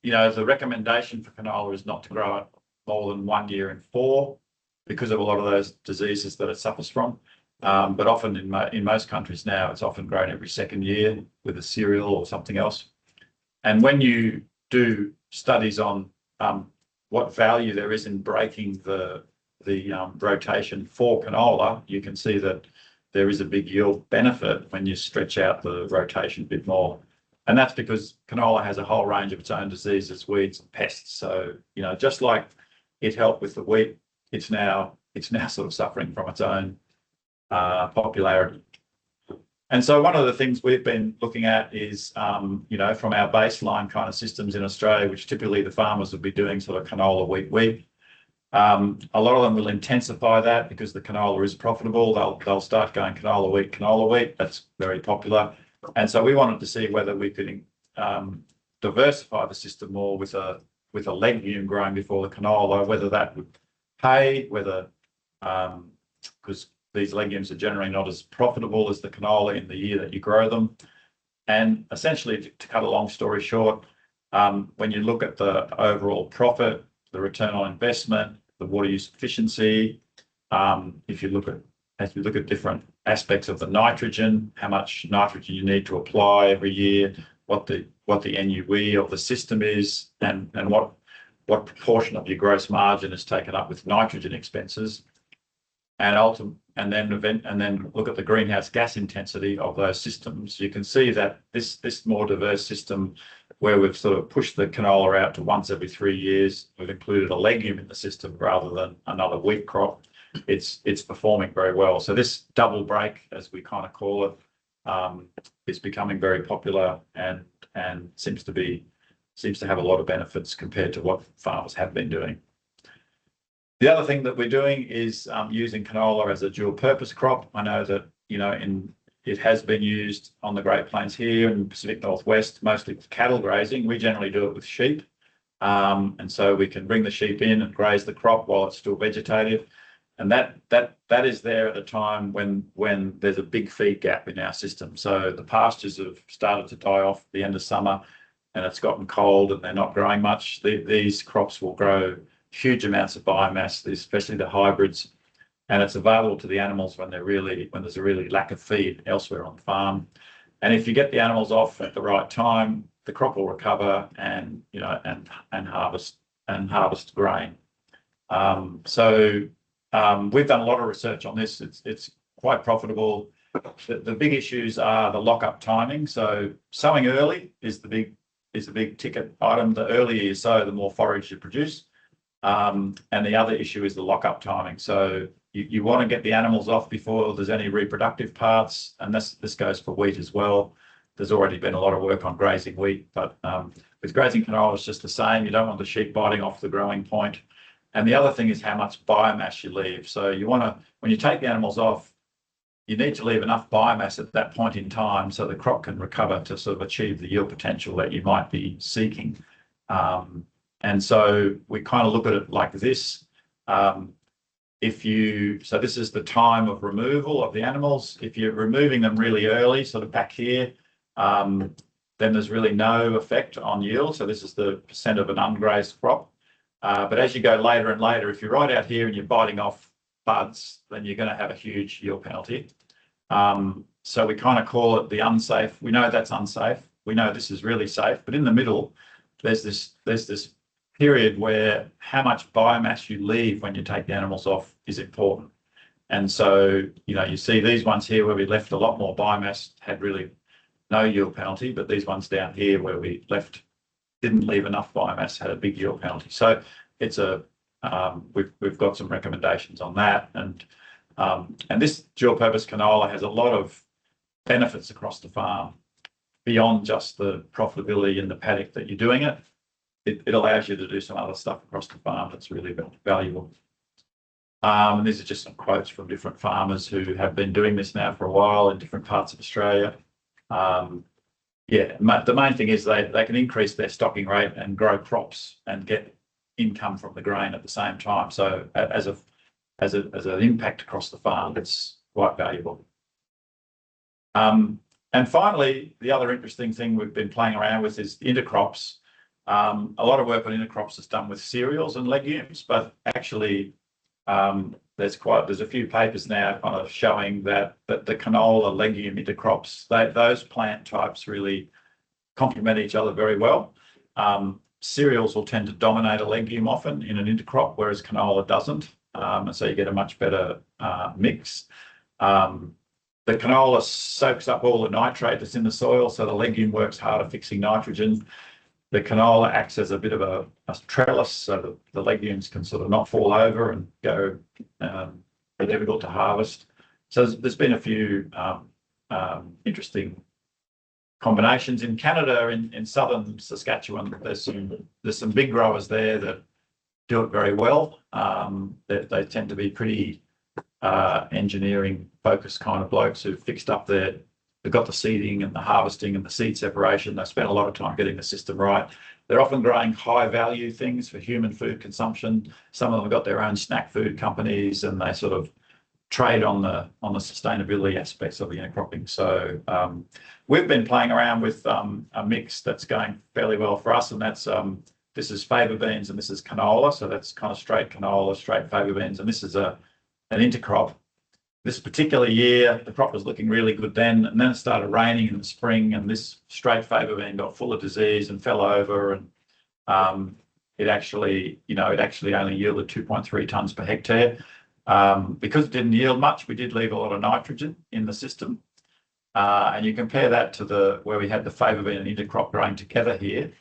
the recommendation for canola is not to grow it more than 1 year in 4 because of a lot of those diseases that it suffers from. But often in most countries now, it's often grown every 2nd year with a cereal or something else. And when you do studies on what value there is in breaking the rotation for canola, you can see that there is a big yield benefit when you stretch out the rotation a bit more. And that's because canola has a whole range of its own diseases, weeds and pests. So, just like it helped with the wheat, it's now sort of suffering from its own popularity. And so one of the things we've been looking at is, from our baseline kind of systems in Australia, which typically the farmers would be doing sort of canola, wheat. A lot of them will intensify that because the canola is profitable. They'll start going canola, wheat. That's very popular. And so we wanted to see whether we could diversify the system more with a legume growing before the canola, whether that would pay, because these legumes are generally not as profitable as the canola in the year that you grow them. And essentially, to cut a long story short, when you look at the overall profit, the return on investment, the water use efficiency, if you look at different aspects of the nitrogen, how much nitrogen you need to apply every year, what the NUE of the system is, and what proportion of your gross margin is taken up with nitrogen expenses, and then look at the greenhouse gas intensity of those systems, you can see that this more diverse system where we've sort of pushed the canola out to once every 3 years. We've included a legume in the system rather than another wheat crop. It's performing very well. So this double break, as we kind of call it, is becoming very popular and seems to have a lot of benefits compared to what farmers have been doing. The other thing that we're doing is using canola as a dual purpose crop. I know that, it has been used on the Great Plains here in the Pacific Northwest, mostly with cattle grazing. We generally do it with sheep. And so we can bring the sheep in and graze the crop while it's still vegetative. And that is there at a time when there's a big feed gap in our system. So the pastures have started to die off at the end of summer and it's gotten cold and they're not growing much. These crops will grow huge amounts of biomass, especially the hybrids. And it's available to the animals when there's a really lack of feed elsewhere on the farm. And if you get the animals off at the right time, the crop will recover and harvest grain. We've done a lot of research on this. It's quite profitable. The big issues are the lock-up timing. So sowing early is the big ticket item. The earlier you sow, the more forage you produce. And the other issue is the lock-up timing. So you want to get the animals off before there's any reproductive parts, and this goes for wheat as well. There's already been a lot of work on grazing wheat, but with grazing canola, it's just the same. You don't want the sheep biting off the growing point. And the other thing is how much biomass you leave. So you want to, when you take the animals off, you need to leave enough biomass at that point in time so the crop can recover to sort of achieve the yield potential that you might be seeking. And so we kind of look at it like this. So this is the time of removal of the animals. If you're removing them really early, sort of back here, then there's really no effect on yield. So this is the percent of an ungrazed crop. But as you go later and later, if you're right out here and you're biting off buds, then you're going to have a huge yield penalty. So we kind of call it the unsafe. We know that's unsafe. We know this is really safe. But in the middle, there's this period where how much biomass you leave when you take the animals off is important. And so, you see these ones here where we left a lot more biomass had really no yield penalty, but these ones down here where we didn't leave enough biomass had a big yield penalty. So it's we've got some recommendations on that. And this dual purpose canola has a lot of benefits across the farm beyond just the profitability in the paddock that you're doing it. It allows you to do some other stuff across the farm that's really valuable. And these are just some quotes from different farmers who have been doing this now for a while in different parts of Australia. The main thing is they can increase their stocking rate and grow crops and get income from the grain at the same time. So as an impact across the farm, it's quite valuable. And finally, the other interesting thing we've been playing around with is intercrops. A lot of work on intercrops is done with cereals and legumes, but actually there's a few papers now kind of showing that the canola legume intercrops, those plant types really complement each other very well. Cereals will tend to dominate a legume often in an intercrop, whereas canola doesn't. And so you get a much better mix. The canola soaks up all the nitrate that's in the soil, so the legume works harder fixing nitrogen. The canola acts as a bit of a trellis, so the legumes can sort of not fall over and go be difficult to harvest. So there's been a few interesting combinations. In Canada, in southern Saskatchewan, there's some big growers there that do it very well. They tend to be pretty engineering focused kind of blokes who've fixed up they've got the seeding and the harvesting and the seed separation. They spent a lot of time getting the system right. They're often growing high value things for human food consumption. Some of them have got their own snack food companies and they sort of trade on the sustainability aspects of the intercropping. So we've been playing around with a mix that's going fairly well for us, and that's this is faba beans and this is canola. So that's kind of straight canola, straight faba beans, and this is an intercrop. This particular year, the crop was looking really good then, and then it started raining in the spring, and this straight faba bean got full of disease and fell over, and it actually only yielded 2.3 tonnes per hectare. Because it didn't yield much, we did leave a lot of nitrogen in the system. And you compare that to where we had the favour bean and intercrop growing together here.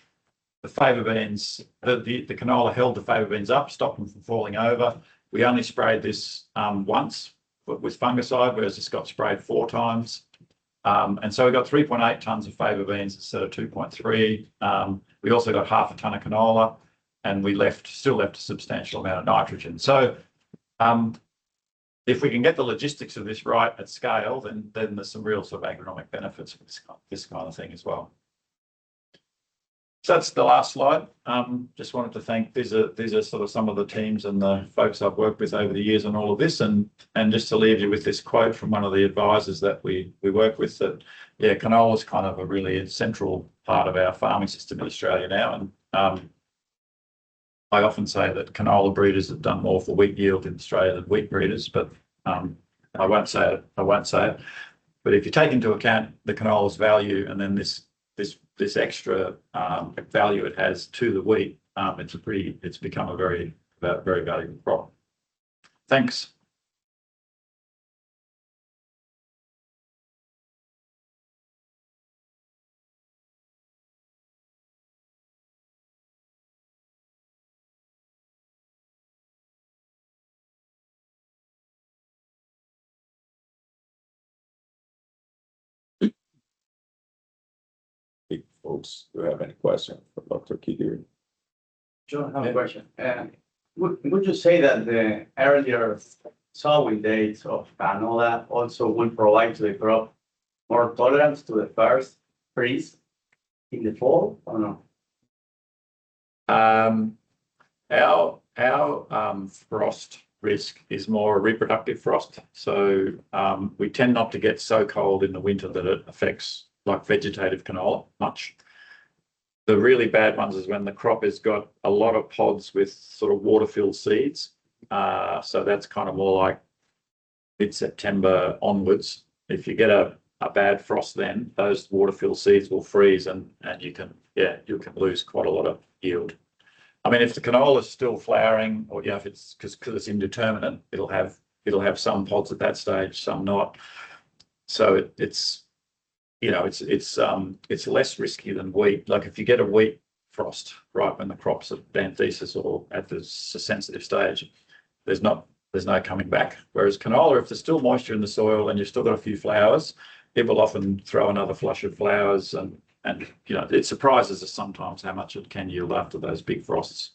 The favour beans, the canola held the favour beans up, stopped them from falling over. We only sprayed this once with fungicide, whereas this got sprayed 4 times. And so we got 3.8 tonnes of favour beans instead of 2.3. We also got half a tonne of canola, and we still left a substantial amount of nitrogen. So if we can get the logistics of this right at scale, then there's some real sort of agronomic benefits for this kind of thing as well. So that's the last slide. Just wanted to thank, these are sort of some of the teams and the folks I've worked with over the years on all of this, and just to leave you with this quote from one of the advisors that we work with, that yeah, canola is kind of a really central part of our farming system in Australia now. And I often say that canola breeders have done more for wheat yield in Australia than wheat breeders, but I won't say it. But if you take into account the canola's value and then this extra value it has to the wheat, it's become a very valuable crop. Thanks. Folks, do you have any questions for Dr. Kirkegaard? John, I have a question. Would you say that the earlier sowing dates of canola also will provide to the crop more tolerance to the first freeze in the fall, or no? Our frost risk is more a reproductive frost. So we tend not to get so cold in the winter that it affects like vegetative canola much. The really bad ones is when the crop has got a lot of pods with sort of water-filled seeds. So that's kind of more like mid-September onwards. If you get a bad frost, then those water-filled seeds will freeze, and you can lose quite a lot of yield. I mean, if the canola is still flowering, or if it's because it's indeterminate, it'll have some pods at that stage, some not. So it's less risky than wheat. Like if you get a wheat frost right when the crop's at danthesis or at the sensitive stage, there's no coming back. Whereas canola, if there's still moisture in the soil and you've still got a few flowers, it will often throw another flush of flowers, and it surprises us sometimes how much it can yield after those big frosts.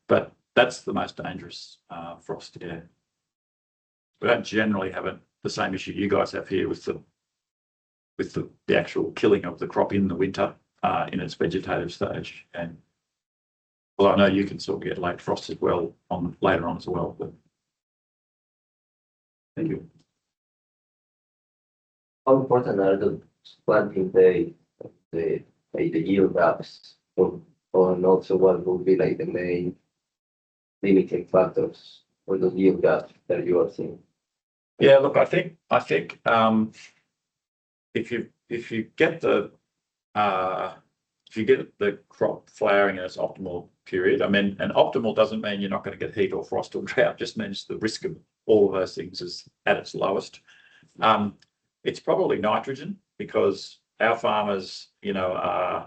But that's the most dangerous frost. Yeah, we don't generally have the same issue you guys have here with the actual killing of the crop in the winter in its vegetative stage. And well, I know you can sort of get late frost as well later on as well. But thank you. How important are the planting the yield gaps, or also what would be like the main limiting factors for those yield gaps that you are seeing? Yeah, look, I think if you get the crop flowering in its optimal period, I mean, and optimal doesn't mean you're not going to get heat or frost or drought, just means the risk of all of those things is at its lowest. It's probably nitrogen, because our farmers, I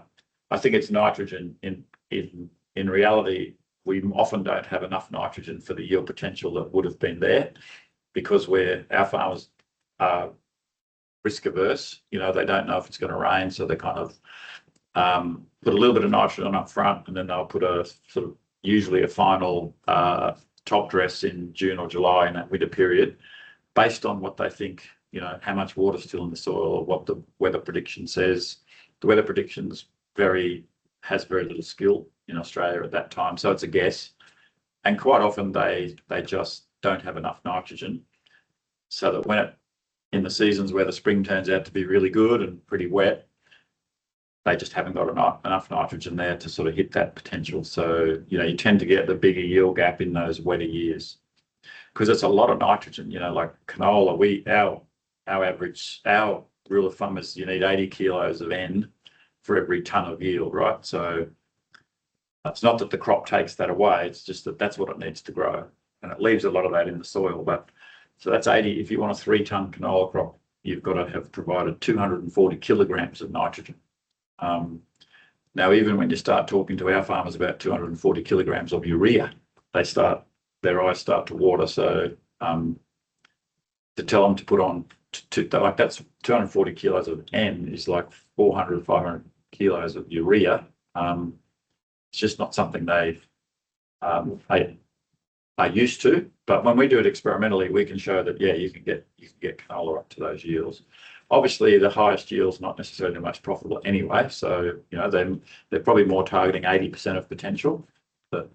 think it's nitrogen. In reality, we often don't have enough nitrogen for the yield potential that would have been there, because our farmers are risk averse. They don't know if it's going to rain, so they kind of put a little bit of nitrogen up front, and then they'll put a sort of usually a final top dress in June or July in that winter period, based on what they think, how much water's still in the soil, or what the weather prediction says. The weather prediction's has very little skill in Australia at that time, so it's a guess. And quite often they just don't have enough nitrogen, so that in the seasons where the spring turns out to be really good and pretty wet, they just haven't got enough nitrogen there to sort of hit that potential. So, you tend to get the bigger yield gap in those wetter years, because it's a lot of nitrogen. Like canola, our rule of thumb is you need 80 kilos of N for every tonne of yield, right? So it's not that the crop takes that away, it's just that that's what it needs to grow, and it leaves a lot of that in the soil. But so that's 80. If you want a 3-tonne canola crop, you've got to have provided 240 kilograms of nitrogen. Now, even when you start talking to our farmers about 240 kilograms of urea, their eyes start to water. So to tell them to put on, like that's 240 kilos of N is like 400, 500 kilos of urea. It's just not something they are used to. But when we do it experimentally, we can show that, yeah, you can get canola up to those yields. Obviously, the highest yields not necessarily the most profitable anyway. So, you know, they're probably more targeting 80% of potential, but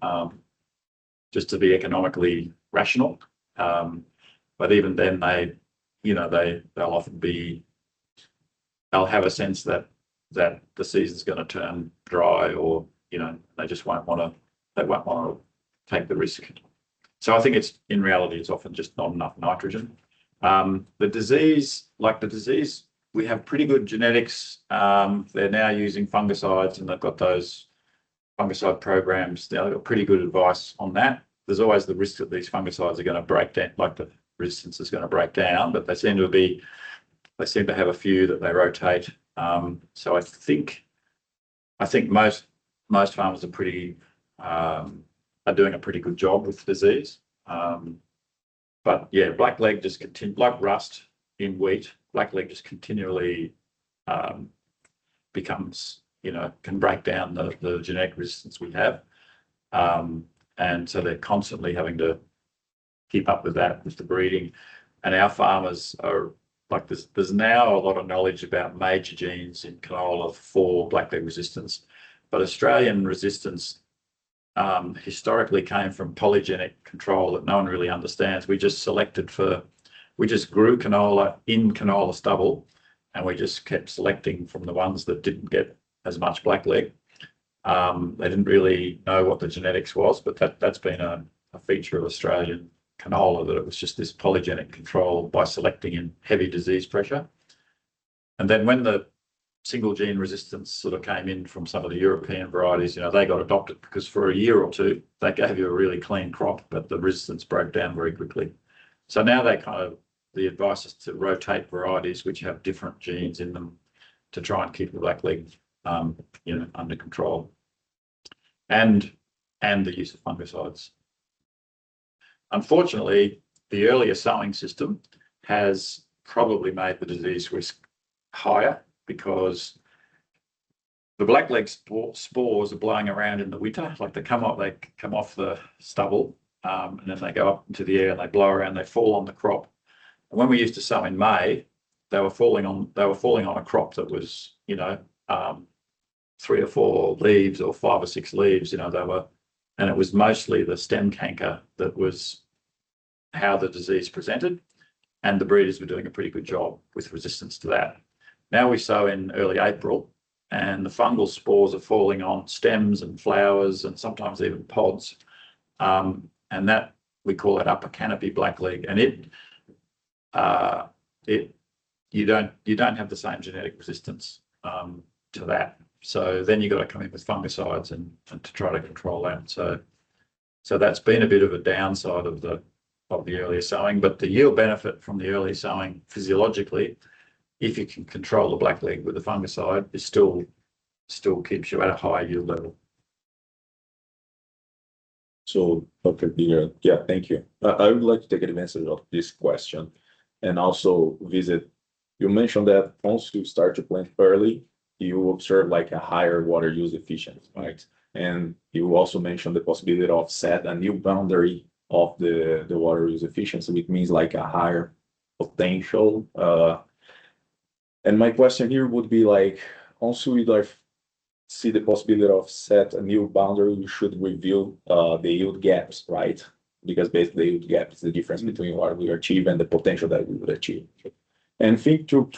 just to be economically rational. But even then, they'll often they'll have a sense that the season's going to turn dry, or they just won't want to take the risk. So I think in reality it's often just not enough nitrogen. The disease, we have pretty good genetics. They're now using fungicides, and they've got those fungicide programs. They've got pretty good advice on that. There's always the risk that these fungicides are going to break down, like the resistance is going to break down, but they seem to have a few that they rotate. So I think most farmers are doing a pretty good job with the disease. But yeah, blackleg just like rust in wheat, blackleg just continually becomes, can break down the genetic resistance we have. And so they're constantly having to keep up with that, with the breeding. And our farmers are like, there's now a lot of knowledge about major genes in canola for blackleg resistance, but Australian resistance historically came from polygenic control that no one really understands. We just grew canola in canola stubble, and we just kept selecting from the ones that didn't get as much blackleg. They didn't really know what the genetics was, but that's been a feature of Australian canola, that it was just this polygenic control by selecting in heavy disease pressure. And then when the single gene resistance sort of came in from some of the European varieties, they got adopted because for a year or two, they gave you a really clean crop, but the resistance broke down very quickly. So now the advice is to rotate varieties which have different genes in them to try and keep the blackleg, under control, and the use of fungicides. Unfortunately, the earlier sowing system has probably made the disease risk higher, because the blackleg spores are blowing around in the winter. Like they come off the stubble, and then they go up into the air and they blow around. They fall on the crop. And when we used to sow in May, they were falling on a crop that was 3 or 4 leaves or 5 or 6 leaves. And it was mostly the stem canker that was how the disease presented, and the breeders were doing a pretty good job with resistance to that. Now we sow in early April, and the fungal spores are falling on stems and flowers and sometimes even pods. And that, we call that upper canopy blackleg, and you don't have the same genetic resistance to that. So then you've got to come in with fungicides and to try to control that. So that's been a bit of a downside of the earlier sowing, but the yield benefit from the early sowing physiologically, if you can control the blackleg with the fungicide, it still keeps you at a high yield level. So, Dr. Kirkegaard, yeah, thank you. I would like to take advantage of this question and also visit. You mentioned that once you start to plant early, you observe like a higher water use efficiency, right? And you also mentioned the possibility of set a new boundary of the water use efficiency, which means like a higher potential. And my question here would be like, once we see the possibility of set a new boundary, you should review the yield gaps, right? Because basically the yield gap is the difference between what we achieve and the potential that we would achieve. And think to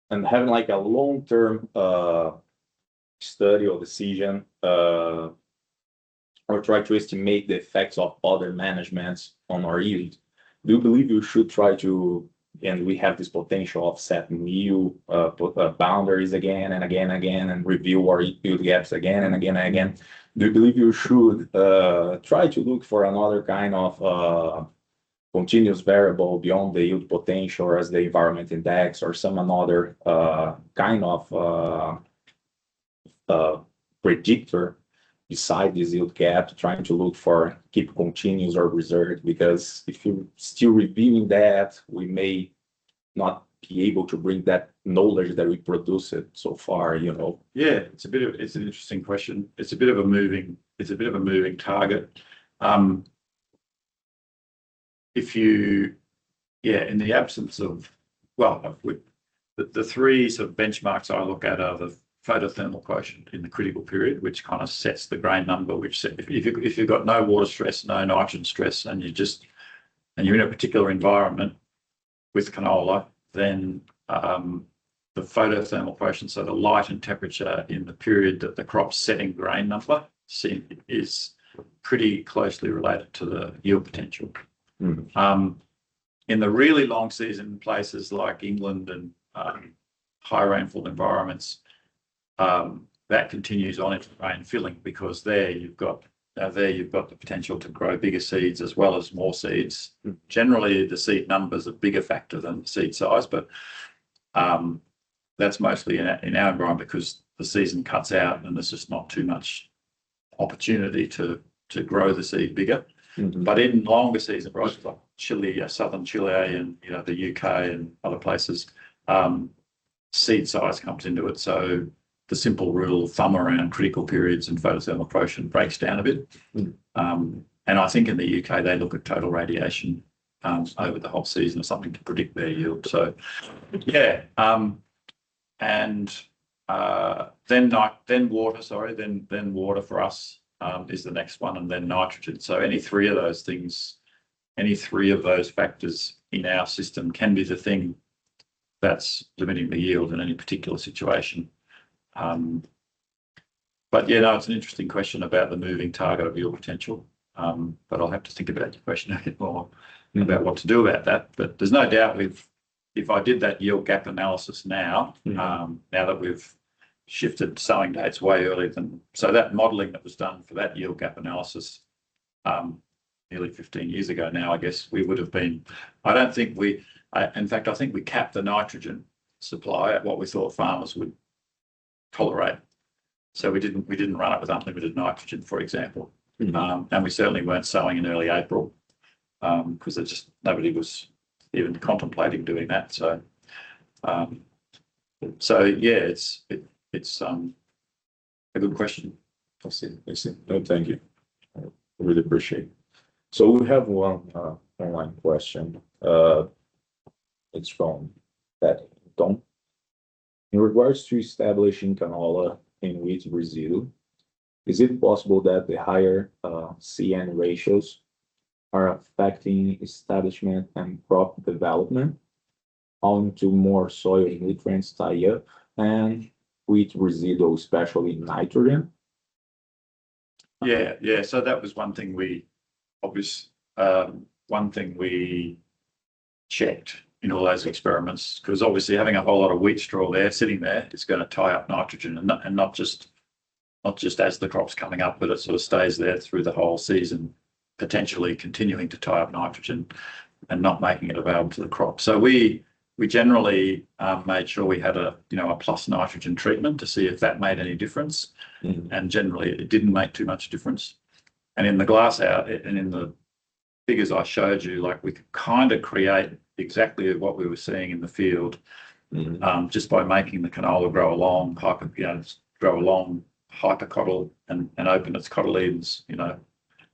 and having like a long-term study or decision, or try to estimate the effects of other managements on our yield. Do you believe you should try to, and we have this potential of setting new boundaries again and again and again, and review our yield gaps again and again and again? Do you believe you should try to look for another kind of continuous variable beyond the yield potential as the environment index or some another kind of predictor beside this yield gap, trying to look for keep continuous or reserved, because if you're still reviewing that, we may not be able to bring that knowledge that we produced so far, you know. Yeah, it's an interesting question. It's a bit of a moving target. In the absence of, with the three sort of benchmarks I look at are the photothermal quotient in the critical period, which kind of sets the grain number, which if you've got no water stress, no nitrogen stress, and you're in a particular environment with canola, then the photothermal quotient, so the light and temperature in the period that the crop's setting grain number, is pretty closely related to the yield potential. In the really long season places like England and high rainfall environments, that continues on into grain filling, because there you've got the potential to grow bigger seeds as well as more seeds. Generally, the seed numbers are a bigger factor than the seed size, but that's mostly in our environment because the season cuts out and there's just not too much opportunity to grow the seed bigger. But in longer season varieties like Chile, southern Chile, and the UK and other places, seed size comes into it. So the simple rule of thumb around critical periods and photothermal quotient breaks down a bit. And I think in the UK they look at total radiation over the whole season or something to predict their yield. So yeah, and then water. Then water for us is the next one, and then nitrogen. So any three of those things, any three of those factors in our system can be the thing that's limiting the yield in any particular situation. But yeah, no, it's an interesting question about the moving target of yield potential. But I'll have to think about your question a bit more about what to do about that. But there's no doubt if I did that yield gap analysis now, now that we've shifted sowing dates way earlier so that modelling that was done for that yield gap analysis nearly 15 years ago now, I guess we would have been, in fact, I think we capped the nitrogen supply at what we thought farmers would tolerate. So we didn't run it with unlimited nitrogen, for example. And we certainly weren't sowing in early April because nobody was even contemplating doing that. So yeah, it's a good question. I see. No, thank you. I really appreciate it. So we have one online question. It's from Tom. In regards to establishing canola in wheat residue, is it possible that the higher CN ratios are affecting establishment and crop development, owing to more soil nutrients tie-up and wheat residue, especially nitrogen? Yeah. So that was one thing we checked in all those experiments, because obviously having a whole lot of wheat straw there sitting there is going to tie up nitrogen, and not just as the crop's coming up, but it sort of stays there through the whole season, potentially continuing to tie up nitrogen and not making it available to the crop. So we generally made sure we had a plus nitrogen treatment to see if that made any difference, and generally it didn't make too much difference. And in the glass out and in the figures I showed you, like we could kind of create exactly what we were seeing in the field, just by making the canola grow along hypercotyl and open its cotyledons,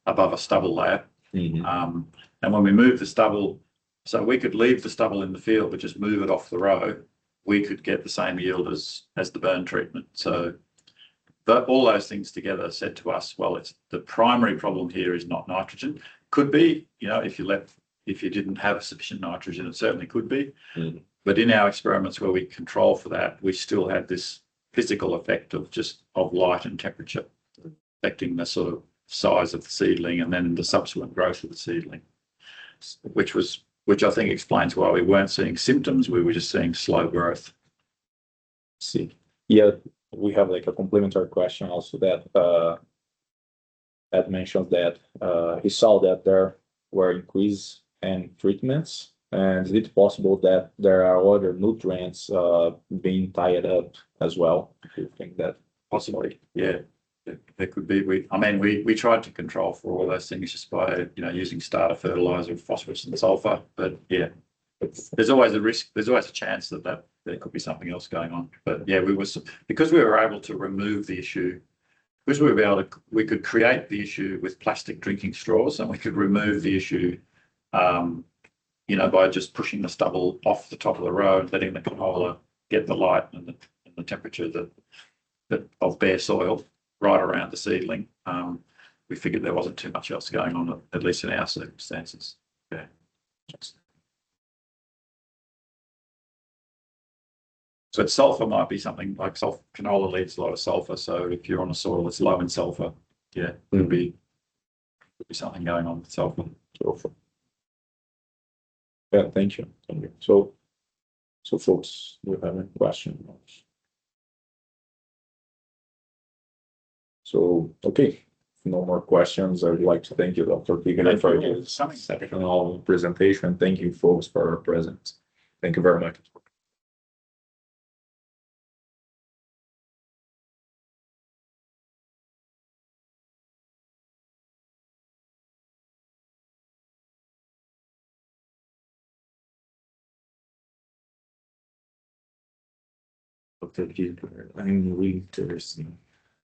above a stubble layer. And when we move the stubble, so we could leave the stubble in the field but just move it off the row, we could get the same yield as the burn treatment. So all those things together said to us, well, it's the primary problem here is not nitrogen. Could be, if you didn't have sufficient nitrogen, it certainly could be. But in our experiments where we control for that, we still had this physical effect of light and temperature affecting the sort of size of the seedling and then the subsequent growth of the seedling, which I think explains why we weren't seeing symptoms. We were just seeing slow growth. See, yeah, we have like a complementary question also that mentions that he saw that there were increased and treatments? And is it possible that there are other nutrients being tied up as well? Do you think that? Possibly, yeah. There could be. We tried to control for all those things just by, using starter fertilizer, phosphorus and sulfur. But yeah, there's always a risk. There's always a chance that there could be something else going on. But yeah, because we were able to remove the issue, because we could create the issue with plastic drinking straws, and we could remove the issue, by just pushing the stubble off the top of the row and letting the canola get the light and the temperature that of bare soil right around the seedling. We figured there wasn't too much else going on, at least in our circumstances. Yeah. So sulfur might be something like canola needs a lot of sulfur. So if you're on a soil that's low in sulfur, yeah, could be something going on with sulfur. Yeah, thank you. Thank you. So folks, do you have any questions? So, okay, no more questions. I would like to thank you, Dr. Kirkegaard, for your exceptional presentation. Thank you, folks, for your presence. Thank you very much. Dr. Kirkegaard, I'm really interested.